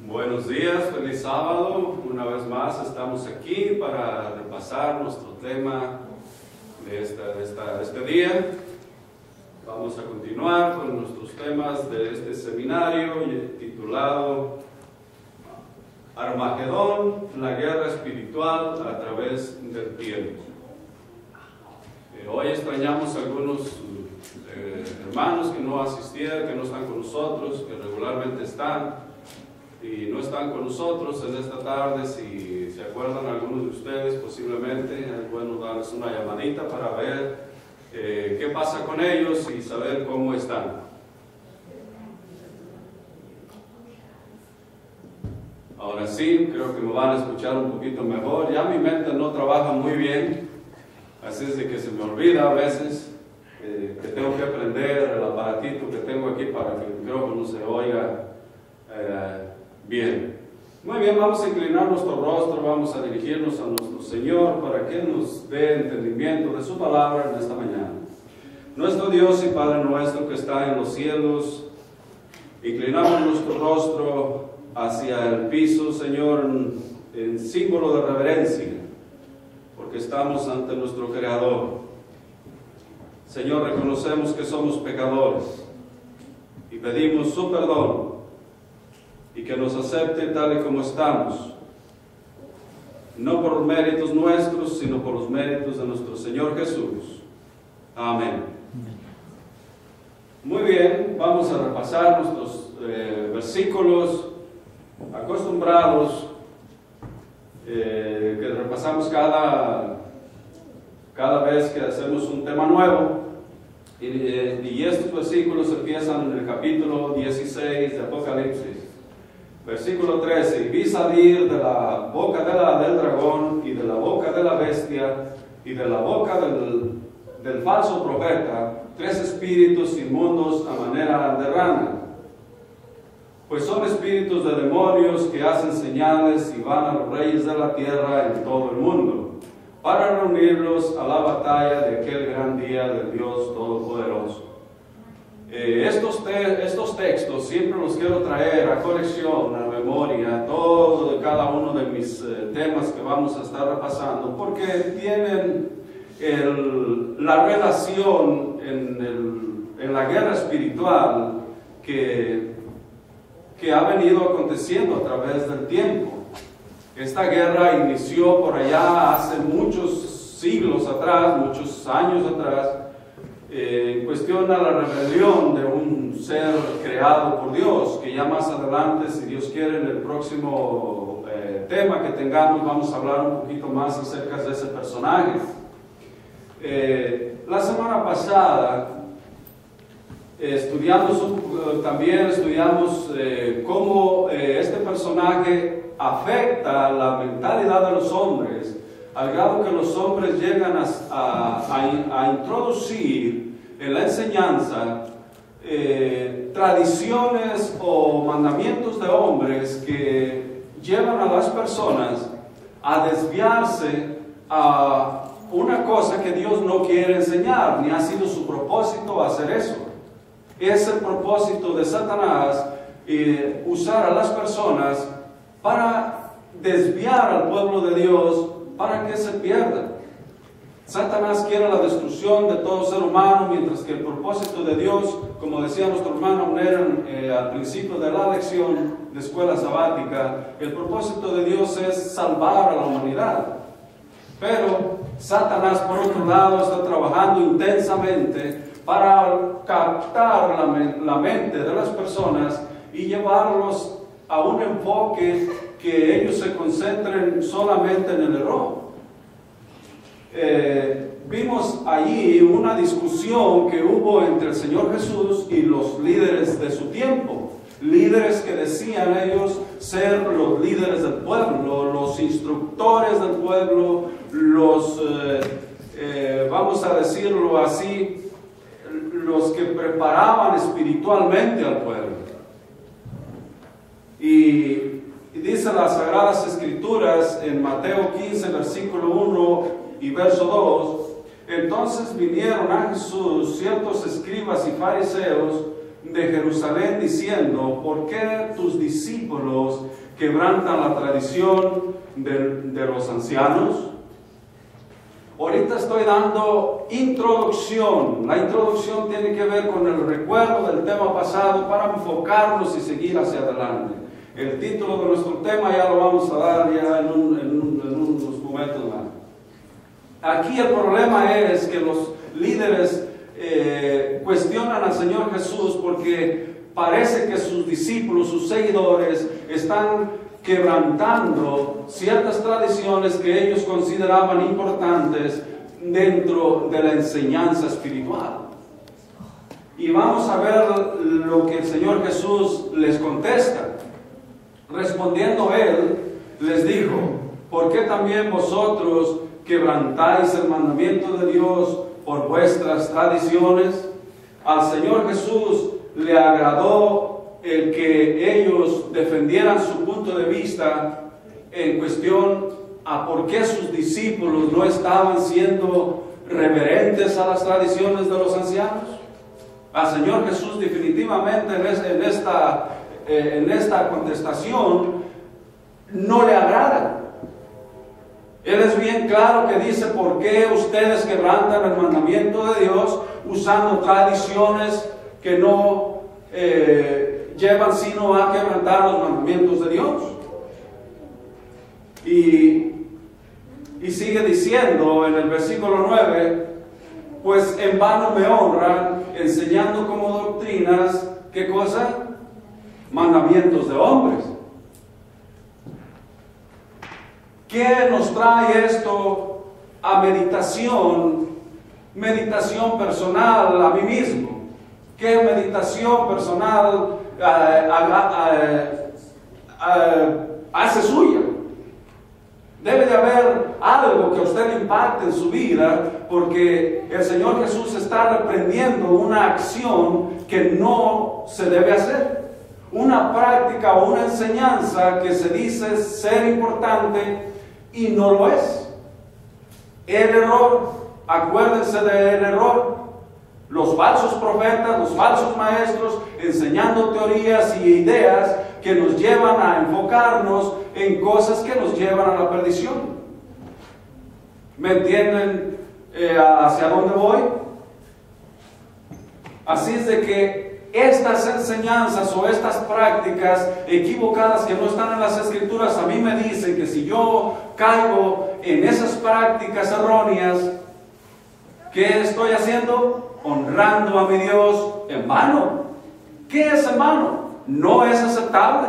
Buenos días, feliz sábado. Una vez más estamos aquí para repasar nuestro tema de este día. Vamos a continuar con nuestros temas de este seminario titulado Armagedón, la guerra espiritual a través del tiempo. Hoy extrañamos a algunos hermanos que no asistieron, que no están con nosotros, que regularmente están y no están con nosotros en esta tarde. Si se acuerdan algunos de ustedes, posiblemente es bueno darles una llamadita para ver qué pasa con ellos y saber cómo están. Ahora sí, creo que me van a escuchar un poquito mejor. Ya mi mente no trabaja muy bien, así es de que se me olvida a veces que tengo que aprender el aparatito que tengo aquí para que el micrófono se oiga bien. Muy bien, vamos a inclinar nuestro rostro, vamos a dirigirnos a nuestro Señor para que Él nos dé entendimiento de su palabra en esta mañana. Nuestro Dios y Padre nuestro que está en los cielos, inclinamos nuestro rostro hacia el piso, Señor, en símbolo de reverencia, porque estamos ante nuestro Creador. Señor, reconocemos que somos pecadores y pedimos su perdón y que nos acepte tal y como estamos, no por los méritos nuestros, sino por los méritos de nuestro Señor Jesús. Amén. Muy bien, vamos a repasar nuestros versículos acostumbrados que repasamos cada vez que hacemos un tema nuevo. Y estos versículos empiezan en el capítulo 16 de Apocalipsis. Versículo 13, y vi salir de la boca del dragón y de la boca de la bestia y de la boca del falso profeta 3 espíritus inmundos a manera de rana, pues son espíritus de demonios que hacen señales y van a los reyes de la tierra en todo el mundo, para reunirlos a la batalla de aquel gran día del Dios Todopoderoso. Estos textos siempre los quiero traer a colección, a memoria, todo de cada uno de mis temas que vamos a estar repasando, porque tienen la relación en la guerra espiritual que ha venido aconteciendo a través del tiempo. Esta guerra inició por allá hace muchos siglos atrás, muchos años atrás, en cuestión a la rebelión de un ser creado por Dios, que ya más adelante, si Dios quiere, en el próximo tema que tengamos, vamos a hablar un poquito más acerca de ese personaje. La semana pasada también estudiamos cómo este personaje afecta la mentalidad de los hombres, al grado que los hombres llegan a introducir en la enseñanza tradiciones o mandamientos de hombres que llevan a las personas a desviarse a una cosa que Dios no quiere enseñar, ni ha sido su propósito hacer eso. Es el propósito de Satanás usar a las personas para desviar al pueblo de Dios, para que se pierdan. Satanás quiere la destrucción de todo ser humano, mientras que el propósito de Dios, como decía nuestro hermano Neren al principio de la lección de escuela sabática, el propósito de Dios es salvar a la humanidad. Pero Satanás, por otro lado, está trabajando intensamente para captar la mente de las personas y llevarlos a un enfoque que ellos se concentren solamente en el error. Vimos allí una discusión que hubo entre el Señor Jesús y los líderes de su tiempo, líderes que decían ellos ser los líderes del pueblo, los instructores del pueblo, vamos a decirlo así, los que preparaban espiritualmente al pueblo. Y dice las Sagradas Escrituras en Mateo 15, versículo 1 y verso 2, entonces vinieron a Jesús ciertos escribas y fariseos, de Jerusalén diciendo: ¿por qué tus discípulos quebrantan la tradición de los ancianos? Ahorita estoy dando introducción. La introducción tiene que ver con el recuerdo del tema pasado para enfocarnos y seguir hacia adelante. El título de nuestro tema ya lo vamos a dar ya en unos momentos más. Aquí el problema es que los líderes cuestionan al Señor Jesús porque parece que sus discípulos, sus seguidores, están quebrantando ciertas tradiciones que ellos consideraban importantes dentro de la enseñanza espiritual. Y vamos a ver lo que el Señor Jesús les contesta. Respondiendo él, les dijo: ¿por qué también vosotros quebrantáis el mandamiento de Dios por vuestras tradiciones? Al Señor Jesús le agradó el que ellos defendieran su punto de vista en cuestión a por qué sus discípulos no estaban siendo reverentes a las tradiciones de los ancianos. Al Señor Jesús definitivamente en esta contestación no le agrada. Él es bien claro que dice: ¿por qué ustedes quebrantan el mandamiento de Dios usando tradiciones que no llevan sino a quebrantar los mandamientos de Dios? Y sigue diciendo en el versículo 9: pues en vano me honran, enseñando como doctrinas, ¿qué cosa? Mandamientos de hombres. ¿Qué nos trae esto a meditación? Meditación personal a mí mismo. ¿Qué meditación personal hace suya? Debe de haber algo que a usted le impacte en su vida, porque el Señor Jesús está reprendiendo una acción que no se debe hacer. Una práctica o una enseñanza que se dice ser importante y no lo es. El error, acuérdense del error. Los falsos profetas, los falsos maestros, enseñando teorías y ideas que nos llevan a enfocarnos en cosas que nos llevan a la perdición. ¿Me entienden hacia dónde voy? Así es de que estas enseñanzas o estas prácticas equivocadas que no están en las Escrituras, a mí me dicen que si yo caigo en esas prácticas erróneas, ¿qué estoy haciendo? Honrando a mi Dios en vano. ¿Qué es en vano? No es aceptable.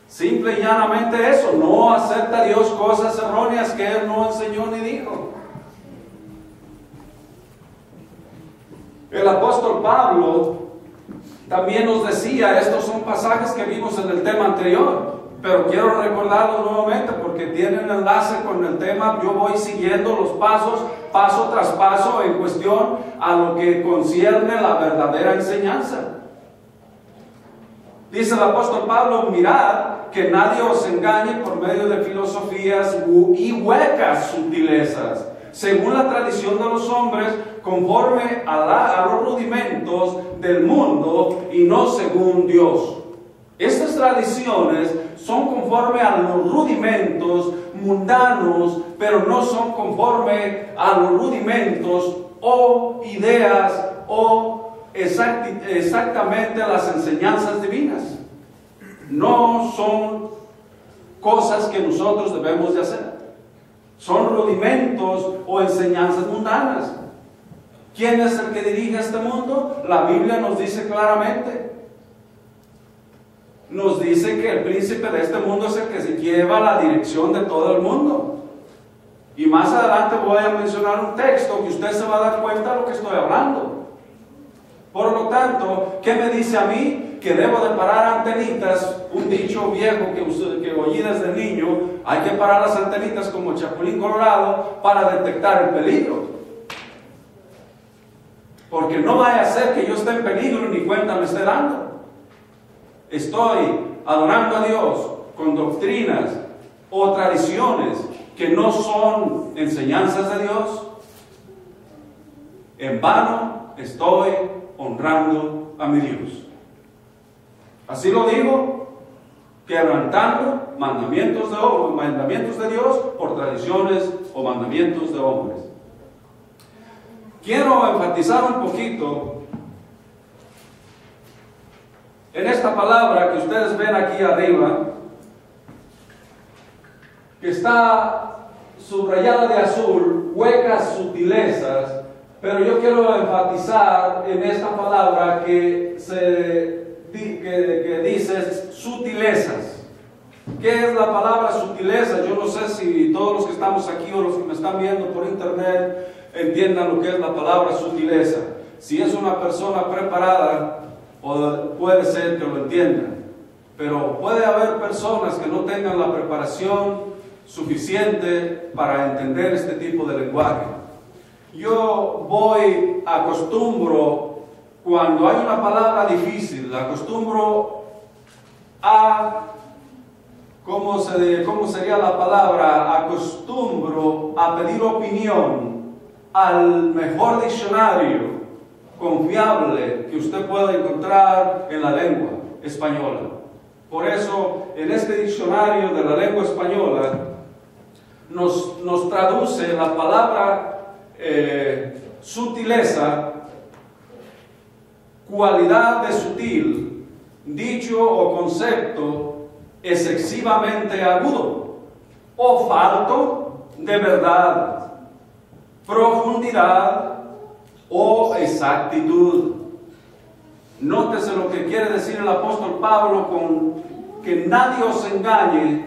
Simple y llanamente eso. No acepta Dios cosas erróneas que Él no enseñó ni dijo. El apóstol Pablo también nos decía, estos son pasajes que vimos en el tema anterior, pero quiero recordarlos nuevamente porque tienen enlace con el tema. Yo voy siguiendo los pasos, paso tras paso, en cuestión a lo que concierne la verdadera enseñanza. Dice el apóstol Pablo: mirad que nadie os engañe por medio de filosofías y huecas sutilezas, según la tradición de los hombres, conforme a los rudimentos del mundo y no según Dios. Estas tradiciones son conforme a los rudimentos mundanos, pero no son conforme a los rudimentos o ideas o exactamente las enseñanzas divinas. No son cosas que nosotros debemos de hacer. Son rudimentos o enseñanzas mundanas. ¿Quién es el que dirige este mundo? La Biblia nos dice claramente. Nos dice que el príncipe de este mundo es el que se lleva la dirección de todo el mundo. Y más adelante voy a mencionar un texto que usted se va a dar cuenta de lo que estoy hablando. Por lo tanto, ¿qué me dice a mí? Que debo de parar antenitas. Un dicho viejo que oí desde niño: hay que parar las antenitas como Chapulín Colorado para detectar el peligro. Porque no vaya a ser que yo esté en peligro y ni cuenta me esté dando. Estoy adorando a Dios con doctrinas o tradiciones que no son enseñanzas de Dios. En vano estoy honrando a mi Dios. Así lo digo, quebrantando mandamientos de Dios por tradiciones o mandamientos de hombres. Quiero enfatizar un poquito en esta palabra que ustedes ven aquí arriba, que está subrayada de azul, huecas sutilezas, pero yo quiero enfatizar en esta palabra que dice sutilezas. ¿Qué es la palabra sutileza? Yo no sé si todos los que estamos aquí o los que me están viendo por internet entiendan lo que es la palabra sutileza. Si es una persona preparada, puede ser que lo entiendan, pero puede haber personas que no tengan la preparación suficiente para entender este tipo de lenguaje. Yo acostumbro, cuando hay una palabra difícil, acostumbro a, ¿cómo sería la palabra? Acostumbro a pedir opinión al mejor diccionario confiable que usted pueda encontrar en la lengua española. Por eso, en este diccionario de la lengua española, nos traduce la palabra sutileza, cualidad de sutil, dicho o concepto excesivamente agudo, o falto de verdad, profundidad o exactitud. Nótese lo que quiere decir el apóstol Pablo con que nadie os engañe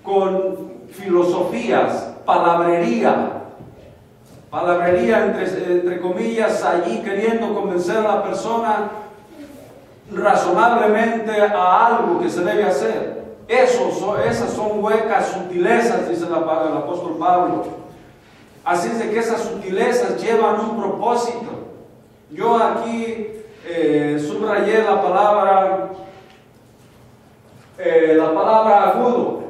con filosofías, palabrería entre comillas, allí queriendo convencer a la persona razonablemente a algo que se debe hacer. Esas son huecas sutilezas, dice el apóstol Pablo. Así es de que esas sutilezas llevan un propósito. Yo aquí subrayé la palabra agudo,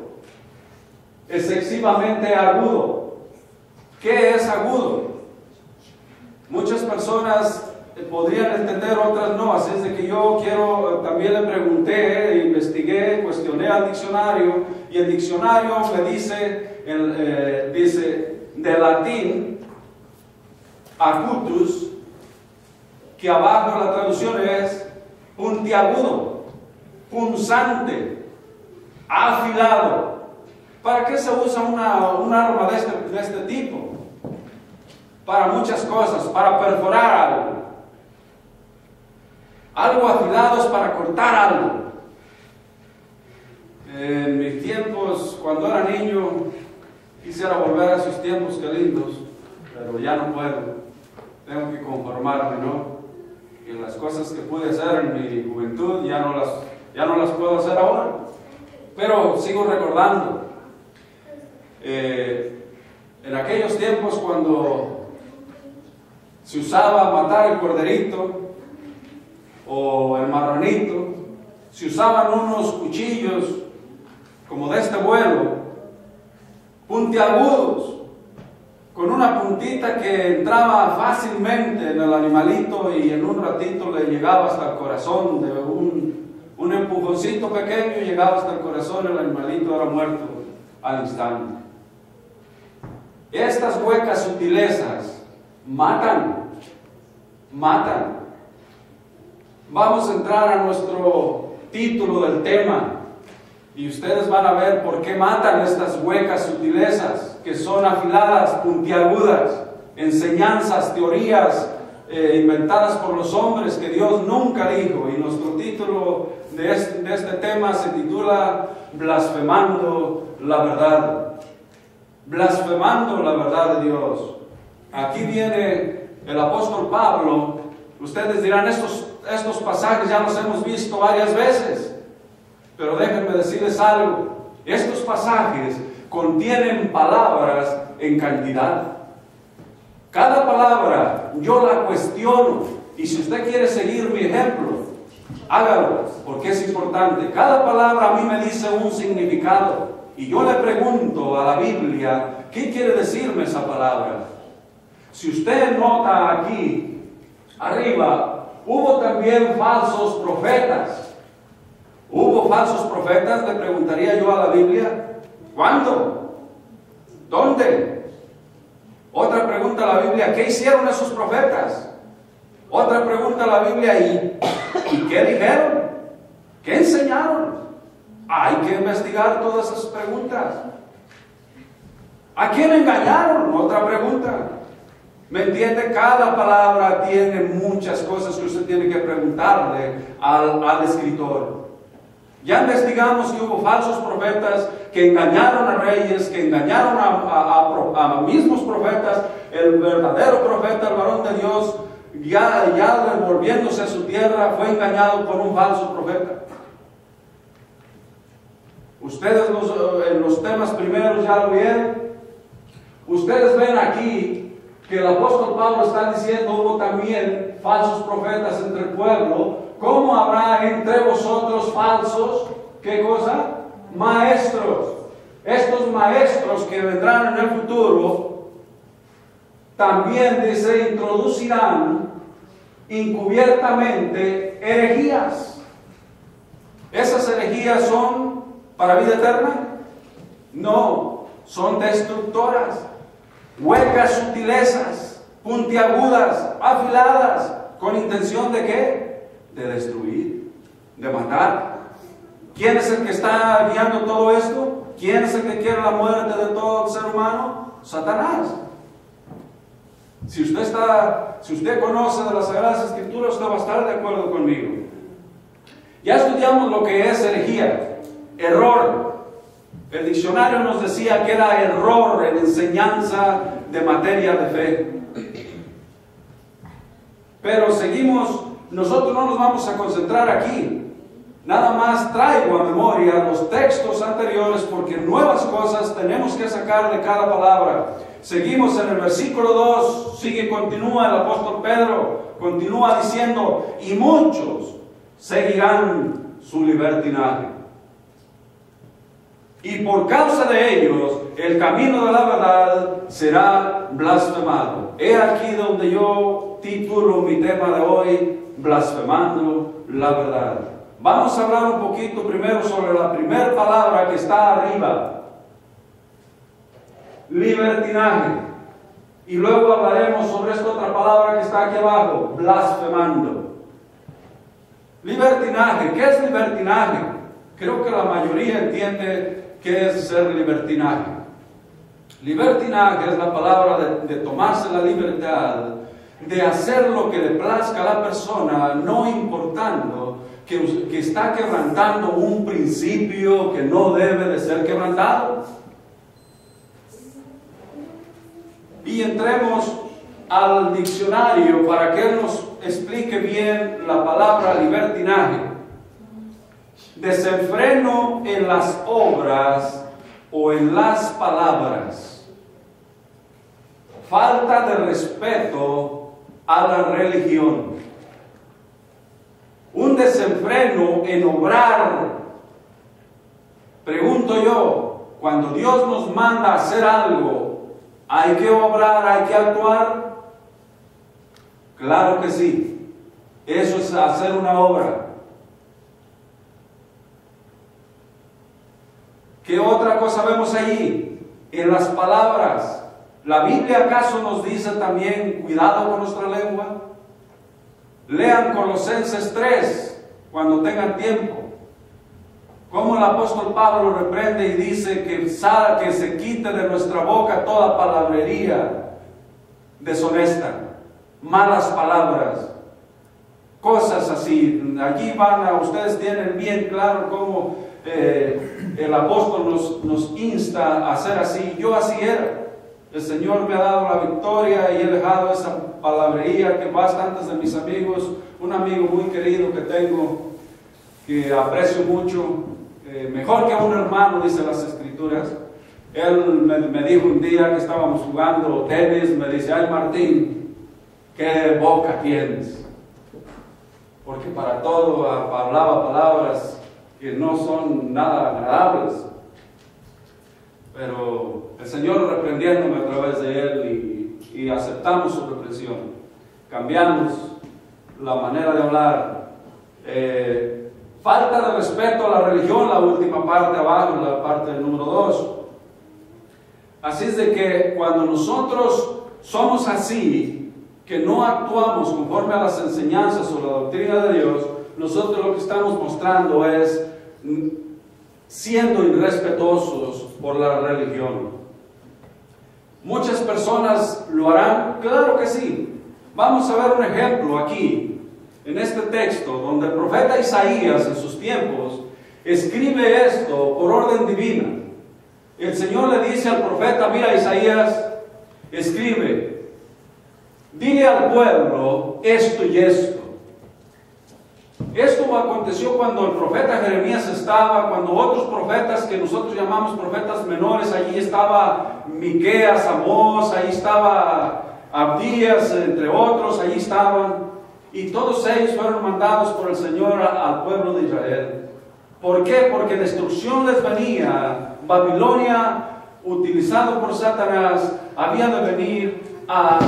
excesivamente agudo. ¿Qué es agudo? Muchas personas podrían entender, otras no. Así es de que yo también le pregunté, investigué, cuestioné al diccionario, y el diccionario me dice de latín acutus, que abajo la traducción es puntiagudo, punzante, afilado. ¿Para qué se usa un arma de este tipo? Para muchas cosas, para perforar algo afilado es para cortar algo. En mis tiempos, cuando era niño, quisiera volver a esos tiempos, que lindos, pero ya no puedo. Tengo que conformarme, ¿no? Y las cosas que pude hacer en mi juventud ya no las puedo hacer ahora. Pero sigo recordando. En aquellos tiempos, cuando se usaba matar el corderito o el marranito, se usaban unos cuchillos como de este vuelo, puntiagudos, con una puntita que entraba fácilmente en el animalito y en un ratito le llegaba hasta el corazón. De un empujoncito pequeño llegaba hasta el corazón, el animalito era muerto al instante. Estas huecas sutilezas matan. Vamos a entrar a nuestro título del tema y ustedes van a ver por qué matan estas huecas sutilezas, que son afiladas, puntiagudas, enseñanzas, teorías inventadas por los hombres que Dios nunca dijo. Y nuestro título de este tema se titula Blasfemando la verdad. Blasfemando la verdad de Dios. Aquí viene el apóstol Pablo. Ustedes dirán, estos pasajes ya los hemos visto varias veces, pero déjenme decirles algo. Estos pasajes contienen palabras en cantidad. Cada palabra yo la cuestiono, y si usted quiere seguir mi ejemplo, hágalo, porque es importante. Cada palabra a mí me dice un significado, y yo le pregunto a la Biblia, ¿qué quiere decirme esa palabra? Si usted nota aquí arriba hubo también falsos profetas. ¿Hubo falsos profetas? Le preguntaría yo a la Biblia. ¿Cuándo? ¿Dónde? Otra pregunta a la Biblia, ¿qué hicieron esos profetas? Otra pregunta a la Biblia, ¿y qué dijeron? ¿Qué enseñaron? Hay que investigar todas esas preguntas. ¿A quién engañaron? Otra pregunta. ¿Me entiende? Cada palabra tiene muchas cosas que usted tiene que preguntarle al escritor. Ya investigamos que hubo falsos profetas que engañaron a reyes, que engañaron a mismos profetas. El verdadero profeta, el varón de Dios, ya devolviéndose a su tierra, fue engañado por un falso profeta. Ustedes en los temas primeros ya lo vieron. Ustedes ven aquí que el apóstol Pablo está diciendo, hubo también falsos profetas entre el pueblo. ¿Cómo habrá entre vosotros falsos? ¿Qué cosa? Maestros. Estos maestros que vendrán en el futuro también dice, introducirán encubiertamente herejías. ¿Esas herejías son para vida eterna? No, son destructoras, huecas sutilezas, puntiagudas, afiladas, ¿con intención de qué? De destruir, de matar. ¿Quién es el que está guiando todo esto? ¿Quién es el que quiere la muerte de todo ser humano? Satanás. Si usted conoce de las Sagradas Escrituras, usted va a estar de acuerdo conmigo. Ya estudiamos lo que es herejía, error. El diccionario nos decía que era error en enseñanza de materia de fe. Pero seguimos, nosotros no nos vamos a concentrar aquí. Nada más traigo a memoria los textos anteriores porque nuevas cosas tenemos que sacar de cada palabra. Seguimos en el versículo 2, continúa el apóstol Pedro, continúa diciendo, y muchos seguirán su libertinaje. Y por causa de ellos, el camino de la verdad será blasfemado. He aquí donde yo titulo mi tema de hoy, blasfemando la verdad. Vamos a hablar un poquito primero sobre la primera palabra que está arriba, libertinaje. Y luego hablaremos sobre esta otra palabra que está aquí abajo, blasfemando. Libertinaje, ¿qué es libertinaje? Creo que la mayoría entiende qué es ser libertinaje. Libertinaje es la palabra de tomarse la libertad de hacer lo que le plazca a la persona, no importando que está quebrantando un principio que no debe de ser quebrantado. Y entremos al diccionario para que él nos explique bien la palabra libertinaje. Desenfreno en las obras o en las palabras, falta de respeto a la religión, un desenfreno en obrar. Pregunto yo, cuando Dios nos manda a hacer algo, ¿hay que obrar, hay que actuar? Claro que sí, eso es hacer una obra. ¿Qué otra cosa vemos allí? En las palabras. ¿La Biblia acaso nos dice también cuidado con nuestra lengua? Lean Colosenses 3 cuando tengan tiempo. Como el apóstol Pablo reprende y dice que se quite de nuestra boca toda palabrería deshonesta, malas palabras, cosas así. Allí ustedes tienen bien claro cómo el apóstol nos insta a hacer así. Yo así era. El Señor me ha dado la victoria y he dejado esa palabrería que bastantes de mis amigos, un amigo muy querido que tengo, que aprecio mucho, mejor que un hermano, dice las Escrituras. Él me dijo un día que estábamos jugando tenis, me dice, ay Martín, qué boca tienes. Porque para todo hablaba palabras que no son nada agradables. Pero el Señor reprendiéndome a través de él y aceptamos su reprensión. Cambiamos la manera de hablar, falta de respeto a la religión, la última parte abajo, la parte del número 2. Así es de que cuando nosotros somos así, que no actuamos conforme a las enseñanzas o la doctrina de Dios, nosotros lo que estamos mostrando es siendo irrespetuosos por la religión. Muchas personas lo harán, claro que sí. Vamos a ver un ejemplo aquí, en este texto, donde el profeta Isaías en sus tiempos escribe esto por orden divina. El Señor le dice al profeta, mira Isaías, escribe, dile al pueblo esto y esto. Esto aconteció cuando el profeta Jeremías estaba, cuando otros profetas que nosotros llamamos profetas menores, allí estaba Miqueas, Amós, ahí estaba Abdías, entre otros, allí estaban, y todos ellos fueron mandados por el Señor al pueblo de Israel. ¿Por qué? Porque destrucción les venía. Babilonia, utilizado por Satanás, había de venir a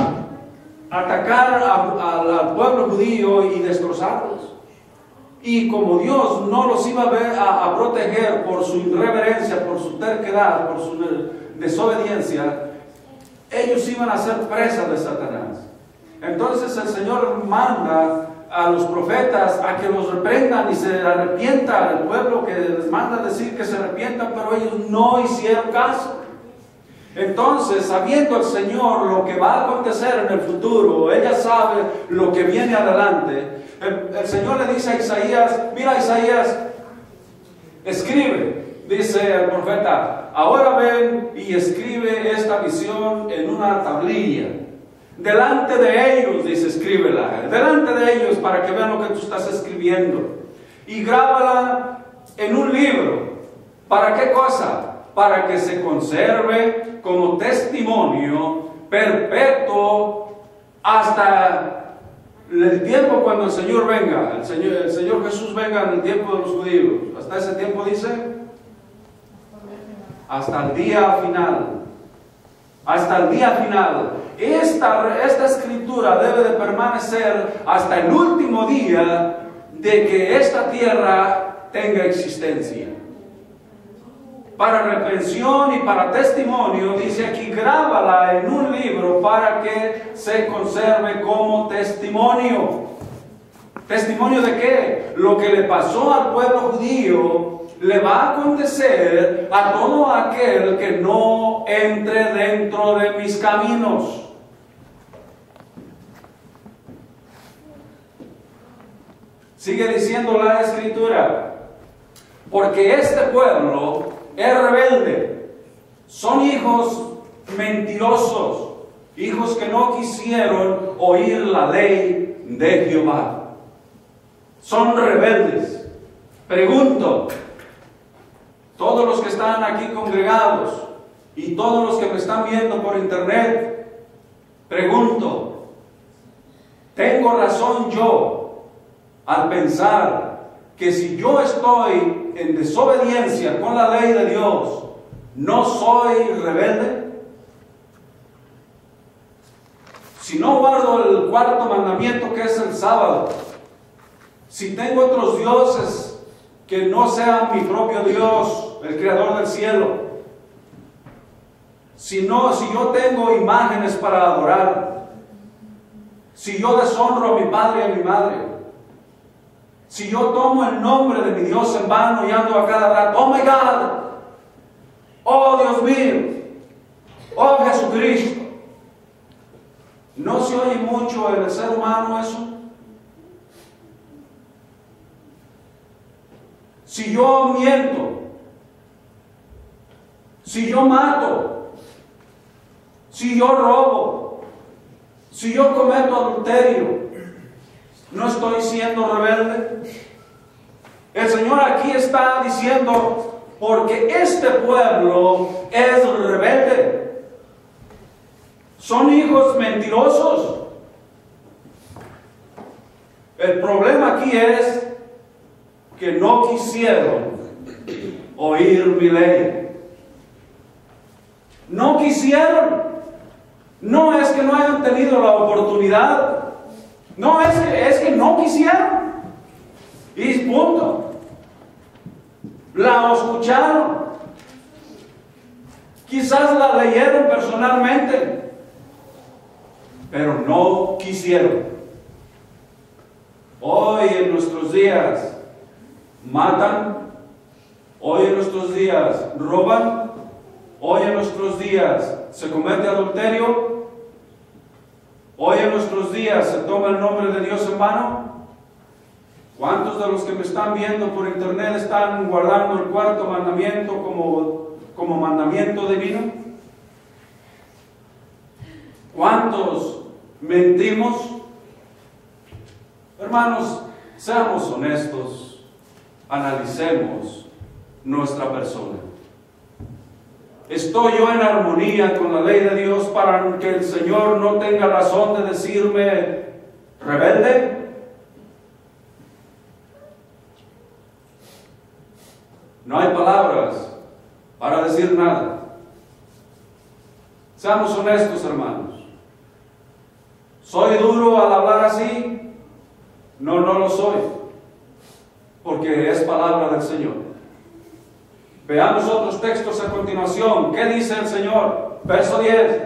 atacar al pueblo judío y destrozarlos. Y como Dios no los iba a proteger por su irreverencia, por su terquedad, por su desobediencia, ellos iban a ser presas de Satanás. Entonces el Señor manda a los profetas a que los reprendan y se arrepientan. El pueblo que les manda decir que se arrepientan, pero ellos no hicieron caso. Entonces, sabiendo el Señor lo que va a acontecer en el futuro, ella sabe lo que viene adelante. El Señor le dice a Isaías, mira Isaías, escribe, dice el profeta, ahora ven y escribe esta visión en una tablilla. Delante de ellos, dice, escríbela, delante de ellos para que vean lo que tú estás escribiendo. Y grábala en un libro. ¿Para qué cosa? Para que se conserve como testimonio perpetuo hasta el tiempo cuando el Señor venga, el Señor Jesús venga en el tiempo de los judíos. Hasta ese tiempo dice, hasta el día final. Hasta el día final. Esta escritura debe de permanecer hasta el último día de que esta tierra tenga existencia. Para reprensión y para testimonio, dice aquí, grábala en un libro para que se conserve como testimonio. ¿Testimonio de qué? Lo que le pasó al pueblo judío le va a acontecer a todo aquel que no entre dentro de mis caminos. Sigue diciendo la Escritura, porque este pueblo es rebelde, son hijos mentirosos, hijos que no quisieron oír la ley de Jehová. Son rebeldes. Pregunto, todos los que están aquí congregados y todos los que me están viendo por internet, pregunto, ¿tengo razón yo al pensar que si yo estoy en desobediencia con la ley de Dios, no soy rebelde? Si no guardo el cuarto mandamiento, que es el sábado, si tengo otros dioses que no sean mi propio Dios, el creador del cielo, si yo tengo imágenes para adorar, si yo deshonro a mi padre y a mi madre, si yo tomo el nombre de mi Dios en vano y ando a cada rato, oh my God, oh Dios mío, oh Jesucristo, ¿no se oye mucho en el ser humano eso? Si yo miento, si yo mato, si yo robo, si yo cometo adulterio, ¿no estoy siendo rebelde? El Señor aquí está diciendo, porque este pueblo es rebelde. Son hijos mentirosos. El problema aquí es que no quisieron oír mi ley. No quisieron. No es que no hayan tenido la oportunidad. No, es que no quisieron. Y punto. La escucharon. Quizás la leyeron personalmente, pero no quisieron. Hoy en nuestros días matan, hoy en nuestros días roban, hoy en nuestros días se comete adulterio, hoy en nuestros días se toma el nombre de Dios en vano. ¿Cuántos de los que me están viendo por internet están guardando el cuarto mandamiento como mandamiento divino? ¿Cuántos mentimos? Hermanos, seamos honestos, analicemos nuestra persona. ¿Estoy yo en armonía con la ley de Dios para que el Señor no tenga razón de decirme rebelde? No hay palabras para decir nada. Seamos honestos, hermanos. ¿Soy duro al hablar así? No, no lo soy, porque es palabra del Señor. Veamos otros textos a continuación. ¿Qué dice el Señor? Verso 10.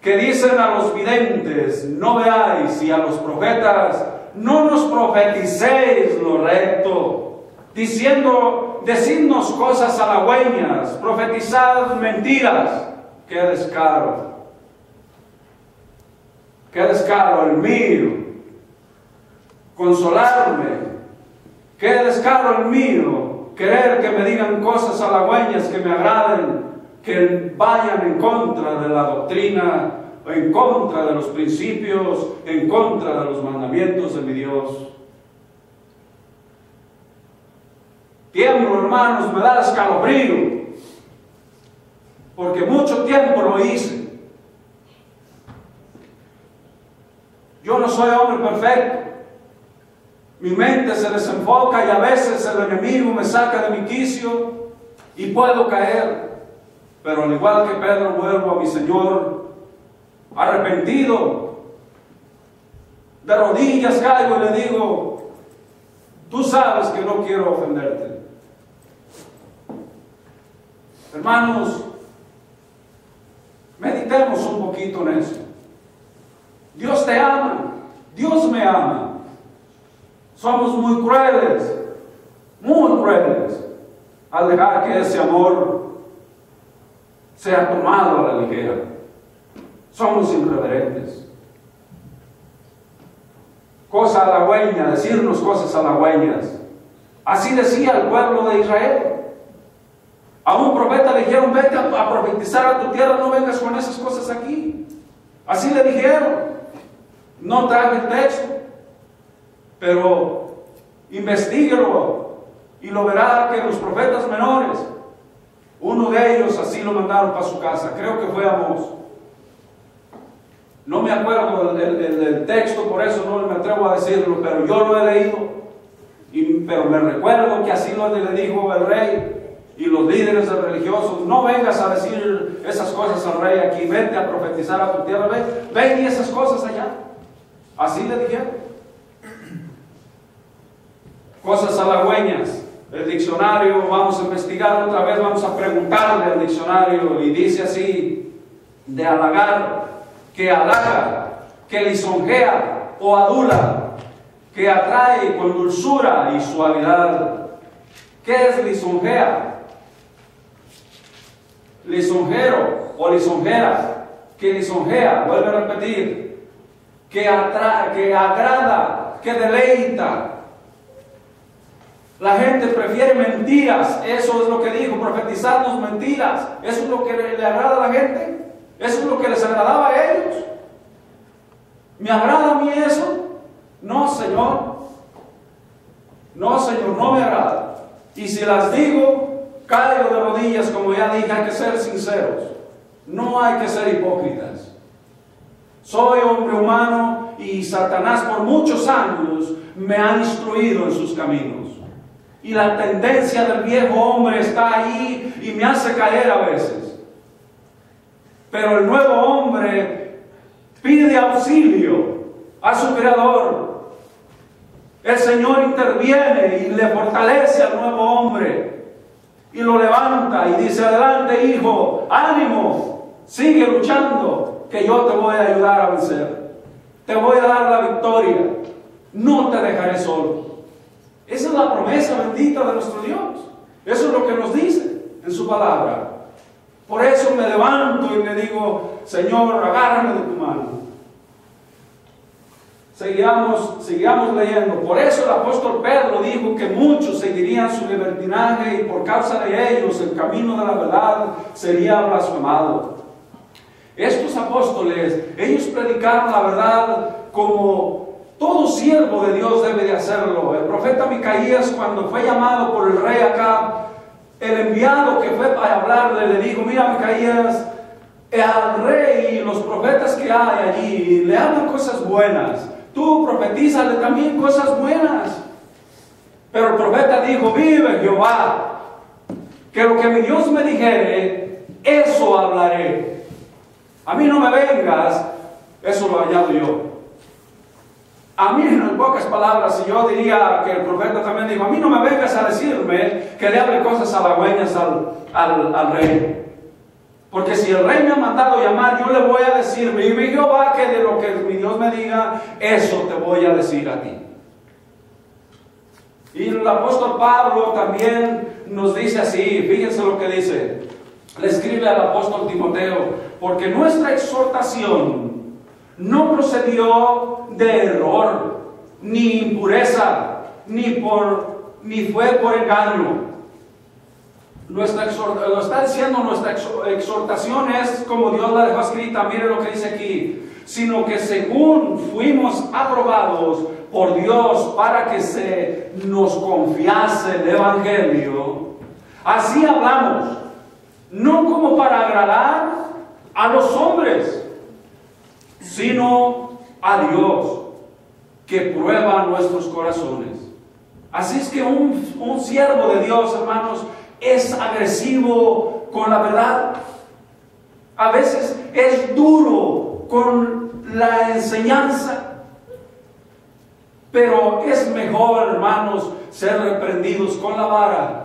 Que dicen a los videntes, no veáis, y a los profetas, no nos profeticéis lo recto, decidnos cosas halagüeñas, profetizad mentiras. ¡Qué descaro! ¡Qué descaro el mío! Consolarme. ¡Qué descaro el mío! Querer que me digan cosas halagüeñas que me agraden, que vayan en contra de la doctrina, en contra de los principios, en contra de los mandamientos de mi Dios. Tiemblo, hermanos, me da escalofrío, porque mucho tiempo lo hice. Yo no soy hombre perfecto. Mi mente se desenfoca y a veces el enemigo me saca de mi quicio y puedo caer. Pero al igual que Pedro, vuelvo a mi Señor arrepentido. De rodillas caigo y le digo, tú sabes que no quiero ofenderte. Hermanos, meditemos un poquito en eso. Dios te ama, Dios me ama. Somos muy crueles al dejar que ese amor sea tomado a la ligera. Somos irreverentes. Cosa halagüeña, decirnos cosas halagüeñas. Así decía el pueblo de Israel. A un profeta le dijeron, vete a profetizar a tu tierra, no vengas con esas cosas aquí. Así le dijeron. No traje el texto, pero investíguelo y lo verá que los profetas menores, uno de ellos así lo mandaron para su casa. Creo que fue Amós. No me acuerdo del texto, por eso no me atrevo a decirlo, pero yo lo he leído. Pero me recuerdo que así le dijo el rey y los líderes religiosos: no vengas a decir esas cosas al rey aquí, vete a profetizar a tu tierra, ven y esas cosas allá. Así le dijeron. Cosas halagüeñas. El diccionario, vamos a investigar otra vez, vamos a preguntarle al diccionario, y dice así: de halagar, que halaga, que lisonjea o adula, que atrae con dulzura y suavidad. ¿Qué es lisonjea? Lisonjero o lisonjera, que lisonjea, vuelve a repetir, que atrae, que agrada, que deleita. La gente prefiere mentiras, eso es lo que dijo, profetizarnos mentiras. Eso es lo que le agrada a la gente, eso es lo que les agradaba a ellos. ¿Me agrada a mí eso? No, Señor. No, Señor, no me agrada. Y si las digo, caigo de rodillas, como ya dije. Hay que ser sinceros, no hay que ser hipócritas. Soy hombre humano y Satanás por muchos años me ha instruido en sus caminos. Y la tendencia del viejo hombre está ahí y me hace caer a veces. Pero el nuevo hombre pide auxilio a su Creador. El Señor interviene y le fortalece al nuevo hombre y lo levanta y dice: adelante, hijo, ánimo, sigue luchando, que yo te voy a ayudar a vencer, te voy a dar la victoria, no te dejaré solo. Esa es la promesa bendita de nuestro Dios. Eso es lo que nos dice en su palabra. Por eso me levanto y me digo: Señor, agárrame de tu mano. Sigamos leyendo. Por eso el apóstol Pedro dijo que muchos seguirían su libertinaje y por causa de ellos el camino de la verdad sería blasfemado. Estos apóstoles, ellos predicaron la verdad como todo siervo de Dios debe de hacerlo. El profeta Micaías, cuando fue llamado por el rey Acab, el enviado que fue para hablarle le dijo: mira, Micaías, al rey y los profetas que hay allí le hablan cosas buenas, tú profetízale también cosas buenas. Pero el profeta dijo: vive Jehová, que lo que mi Dios me dijere, eso hablaré. A mí no me vengas, eso lo añado yo. A mí, en pocas palabras, y yo diría que el profeta también dijo: a mí no me vengas a decirme que le hable cosas halagüeñas al rey. Porque si el rey me ha mandado llamar, yo le voy a decir: vive Jehová, que de lo que mi Dios me diga, eso te voy a decir a ti. Y el apóstol Pablo también nos dice así, fíjense lo que dice. Le escribe al apóstol Timoteo: porque nuestra exhortación no procedió de error, ni impureza, ni fue por engaño. Lo está diciendo, nuestra exhortación es como Dios la dejó escrita. Mire lo que dice aquí: sino que según fuimos aprobados por Dios para que se nos confiase el Evangelio, así hablamos, no como para agradar a los hombres, sino a Dios, que prueba nuestros corazones. Así es que un siervo de Dios, hermanos, es agresivo con la verdad. A veces es duro con la enseñanza. Pero es mejor, hermanos, ser reprendidos con la vara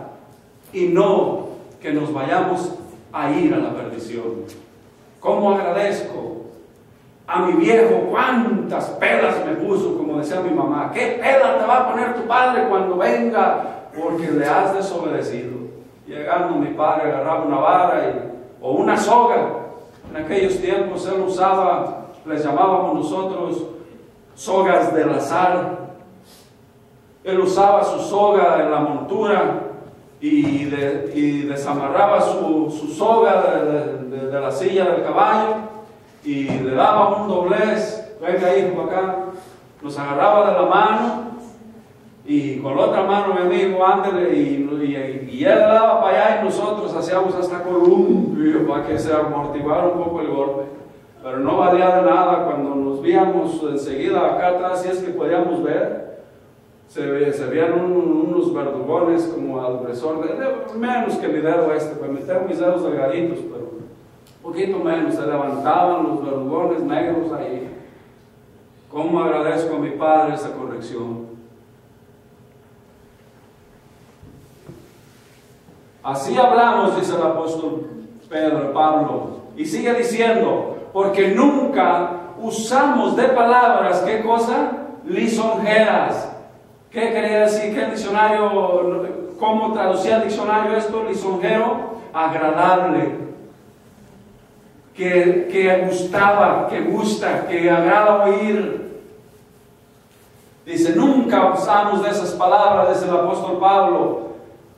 y no que nos vayamos a ir a la perdición. ¿Cómo agradezco a mi viejo? Cuántas pelas me puso, como decía mi mamá. ¿Qué pela te va a poner tu padre cuando venga? Porque le has desobedecido. Llegando mi padre agarraba una vara o una soga. En aquellos tiempos él usaba, les llamábamos nosotros sogas del azar. Él usaba su soga en la montura y desamarraba su soga de la silla del caballo y le daba un doblez: venga hijo acá. Nos agarraba de la mano y con la otra mano, mi amigo, ándele, y él daba para allá y nosotros hacíamos hasta columpio para que se amortiguara un poco el golpe. Pero no valía de nada. Cuando nos víamos enseguida acá atrás, si es que podíamos ver, se veían unos verdugones como al grosor de menos que mi dedo pues meter mis dedos delgaditos, pero un poquito menos. Se levantaban los verdugones negros ahí. ¿Cómo agradezco a mi padre esa corrección? Así hablamos, dice el apóstol Pablo, y sigue diciendo: porque nunca usamos de palabras, ¿qué cosa? Lisonjeras. ¿Qué quería decir? ¿Qué diccionario? ¿Cómo traducía el diccionario esto? Lisonjero: agradable, que gustaba, que gusta, que agrada oír. Dice: nunca usamos de esas palabras, dice el apóstol Pablo.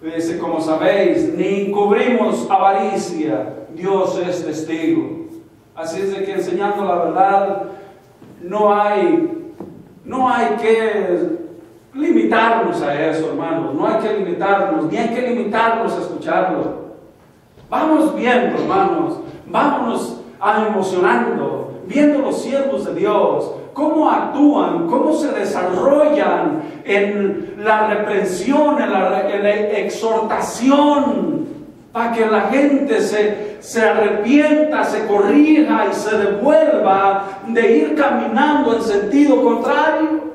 Dice: como sabéis, ni encubrimos avaricia, Dios es testigo. Así es de que enseñando la verdad no hay que limitarnos a eso, hermanos. No hay que limitarnos, ni hay que limitarnos a escucharlo. Vamos viendo, hermanos, vámonos emocionando, viendo los siervos de Dios, cómo actúan, cómo se desarrollan en la reprensión, en la exhortación. para que la gente se arrepienta, se corrija y se devuelva de ir caminando en sentido contrario.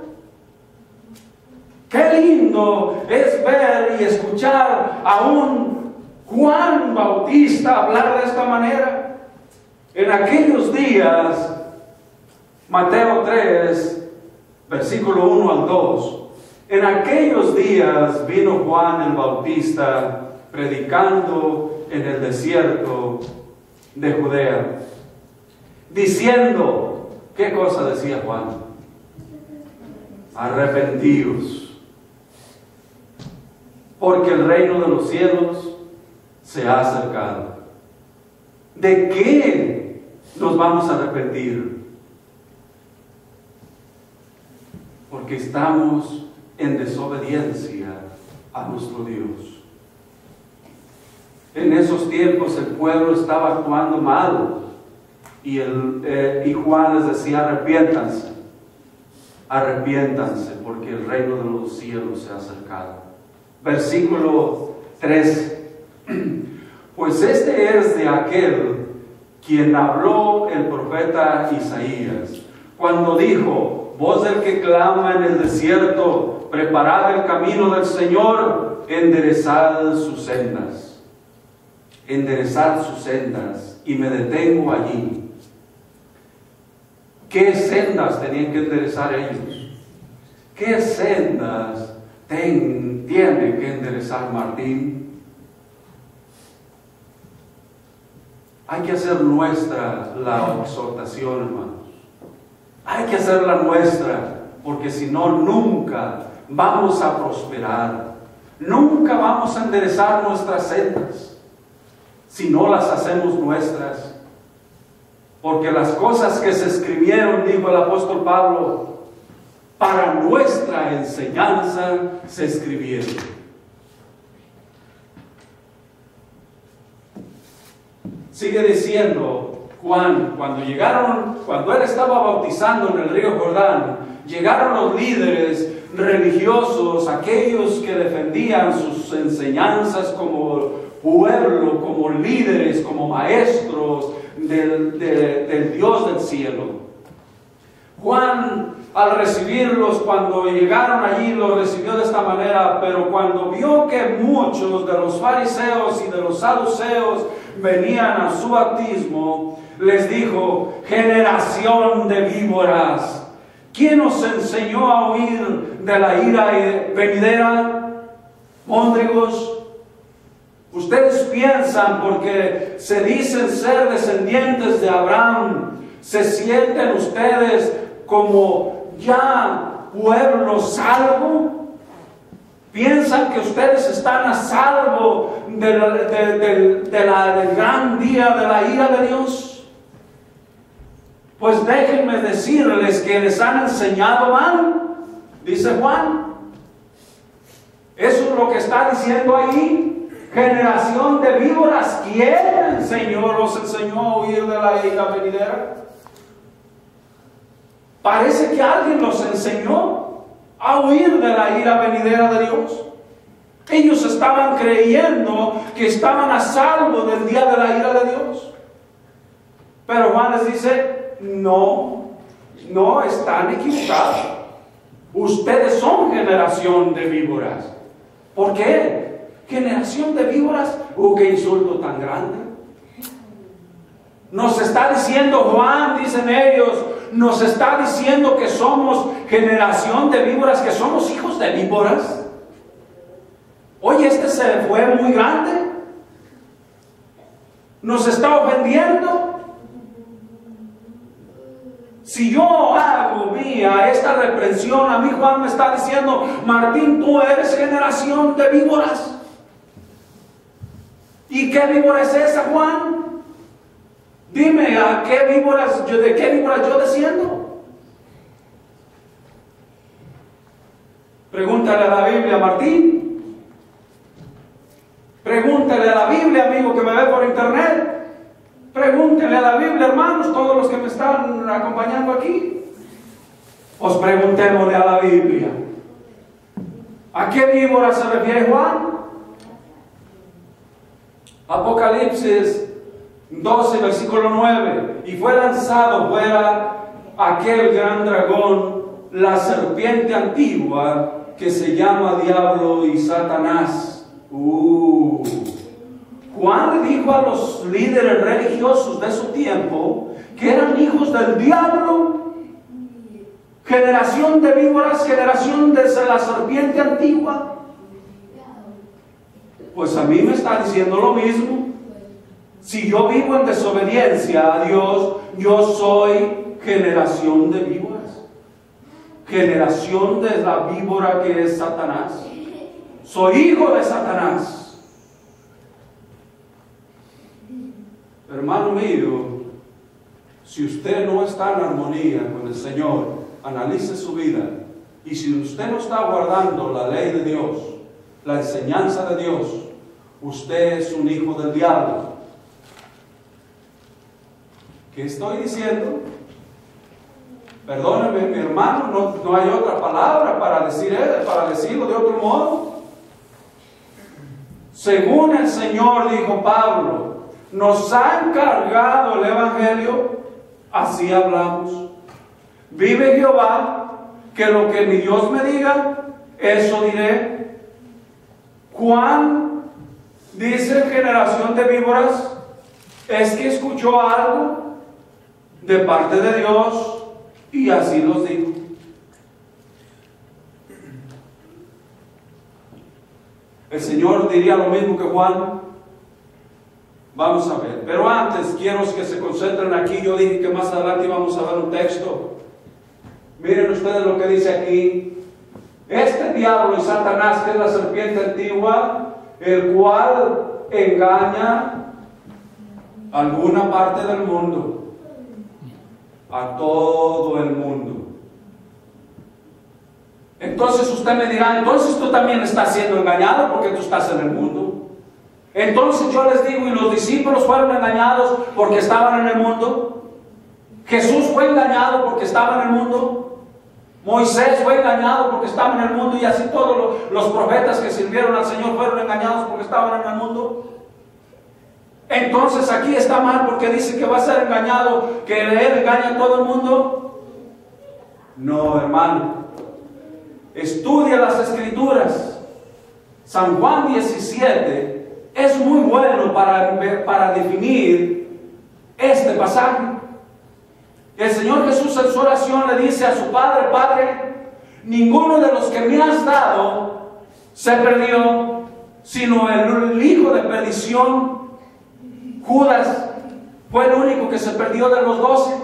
Qué lindo es ver y escuchar a un Juan Bautista hablar de esta manera. En aquellos días, Mateo 3, versículo 1 al 2, en aquellos días vino Juan el Bautista predicando en el desierto de Judea, diciendo, ¿qué cosa decía Juan? Arrepentíos, porque el reino de los cielos se ha acercado. ¿De qué nos vamos a arrepentir? Porque estamos en desobediencia a nuestro Dios. En esos tiempos el pueblo estaba actuando mal y Juan les decía, arrepiéntanse porque el reino de los cielos se ha acercado. Versículo 3. Pues este es de aquel quien habló el profeta Isaías, cuando dijo, voz del que clama en el desierto, preparad el camino del Señor, enderezad sus sendas. Enderezad sus sendas, y me detengo allí. ¿Qué sendas tenían que enderezar ellos? ¿Qué sendas tiene que enderezar Martín? Hay que hacer nuestra la exhortación, hermanos. Hay que hacerla nuestra, porque si no, nunca vamos a prosperar. Nunca vamos a enderezar nuestras sendas si no las hacemos nuestras. Porque las cosas que se escribieron, dijo el apóstol Pablo, para nuestra enseñanza se escribieron. Sigue diciendo Juan, cuando él estaba bautizando en el río Jordán, llegaron los líderes religiosos, aquellos que defendían sus enseñanzas como pueblo, como líderes, como maestros del Dios del cielo. Juan, al recibirlos, cuando llegaron allí, los recibió de esta manera, pero cuando vio que muchos de los fariseos y de los saduceos venían a su bautismo, les dijo, generación de víboras, ¿quién os enseñó a huir de la ira venidera? Móndrigos, ustedes piensan porque se dicen ser descendientes de Abraham, se sienten ustedes como ya pueblo salvo. ¿Piensan que ustedes están a salvo del gran día de la ira de Dios? Pues déjenme decirles que les han enseñado mal, dice Juan. Eso es lo que está diciendo ahí. Generación de víboras, ¿quién los enseñó a huir de la ira venidera? Parece que alguien los enseñó a huir de la ira venidera de Dios. Ellos estaban creyendo que estaban a salvo del día de la ira de Dios. Pero Juan les dice, no están equivocados. Ustedes son generación de víboras. ¿Por qué? Generación de víboras. ¡Qué insulto tan grande! Nos está diciendo Juan, dicen ellos, nos está diciendo que somos generación de víboras, que somos hijos de víboras. Oye, se fue muy grande. Nos está ofendiendo. Si yo hago vía esta reprensión, a mí Juan me está diciendo, Martín, tú eres generación de víboras. ¿Y qué víbora es esa, Juan? Dime, ¿de qué víboras yo desciendo? Pregúntale a la Biblia, Martín. Pregúntale a la Biblia, amigo que me ve por internet. Pregúntenle a la Biblia, hermanos, todos los que me están acompañando aquí. Os preguntémosle a la Biblia. ¿A qué víbora se refiere Juan? Apocalipsis 12, versículo 9. Y fue lanzado fuera aquel gran dragón, la serpiente antigua, que se llama Diablo y Satanás. Juan le dijo a los líderes religiosos de su tiempo que eran hijos del diablo, generación de víboras, generación de la serpiente antigua. Pues a mí me está diciendo lo mismo. Si yo vivo en desobediencia a Dios, yo soy generación de víboras, generación de la víbora que es Satanás. Soy hijo de Satanás. Hermano mío, si usted no está en armonía con el Señor, analice su vida. Y si usted no está guardando la ley de Dios, la enseñanza de Dios, usted es un hijo del diablo. ¿Qué estoy diciendo? Perdóneme, mi hermano, no hay otra palabra para decirlo de otro modo. Según el Señor, dijo Pablo, nos ha encargado el Evangelio, así hablamos. Vive Jehová, que lo que mi Dios me diga, eso diré. Juan dice, generación de víboras, es que escuchó algo de parte de Dios y así los dijo. El Señor diría lo mismo que Juan. Vamos a ver, pero antes quiero que se concentren aquí. Yo dije que más adelante íbamos a ver un texto. Miren ustedes lo que dice aquí. Este diablo y Satanás, que es la serpiente antigua, el cual engaña a alguna parte del mundo, a todo el mundo. Entonces usted me dirá, entonces tú también estás siendo engañado porque tú estás en el mundo. Entonces yo les digo, ¿y los discípulos fueron engañados porque estaban en el mundo? Jesús fue engañado porque estaba en el mundo. Moisés fue engañado porque estaba en el mundo, y así todos los profetas que sirvieron al Señor fueron engañados porque estaban en el mundo. Entonces aquí está mal porque dice que va a ser engañado, que Él engaña a todo el mundo. No, hermano. Estudia las Escrituras. San Juan 17 es muy bueno para definir este pasaje. El Señor Jesús en su oración le dice a su Padre: Padre, ninguno de los que me has dado se perdió, sino el hijo de perdición, Judas, fue el único que se perdió de los 12.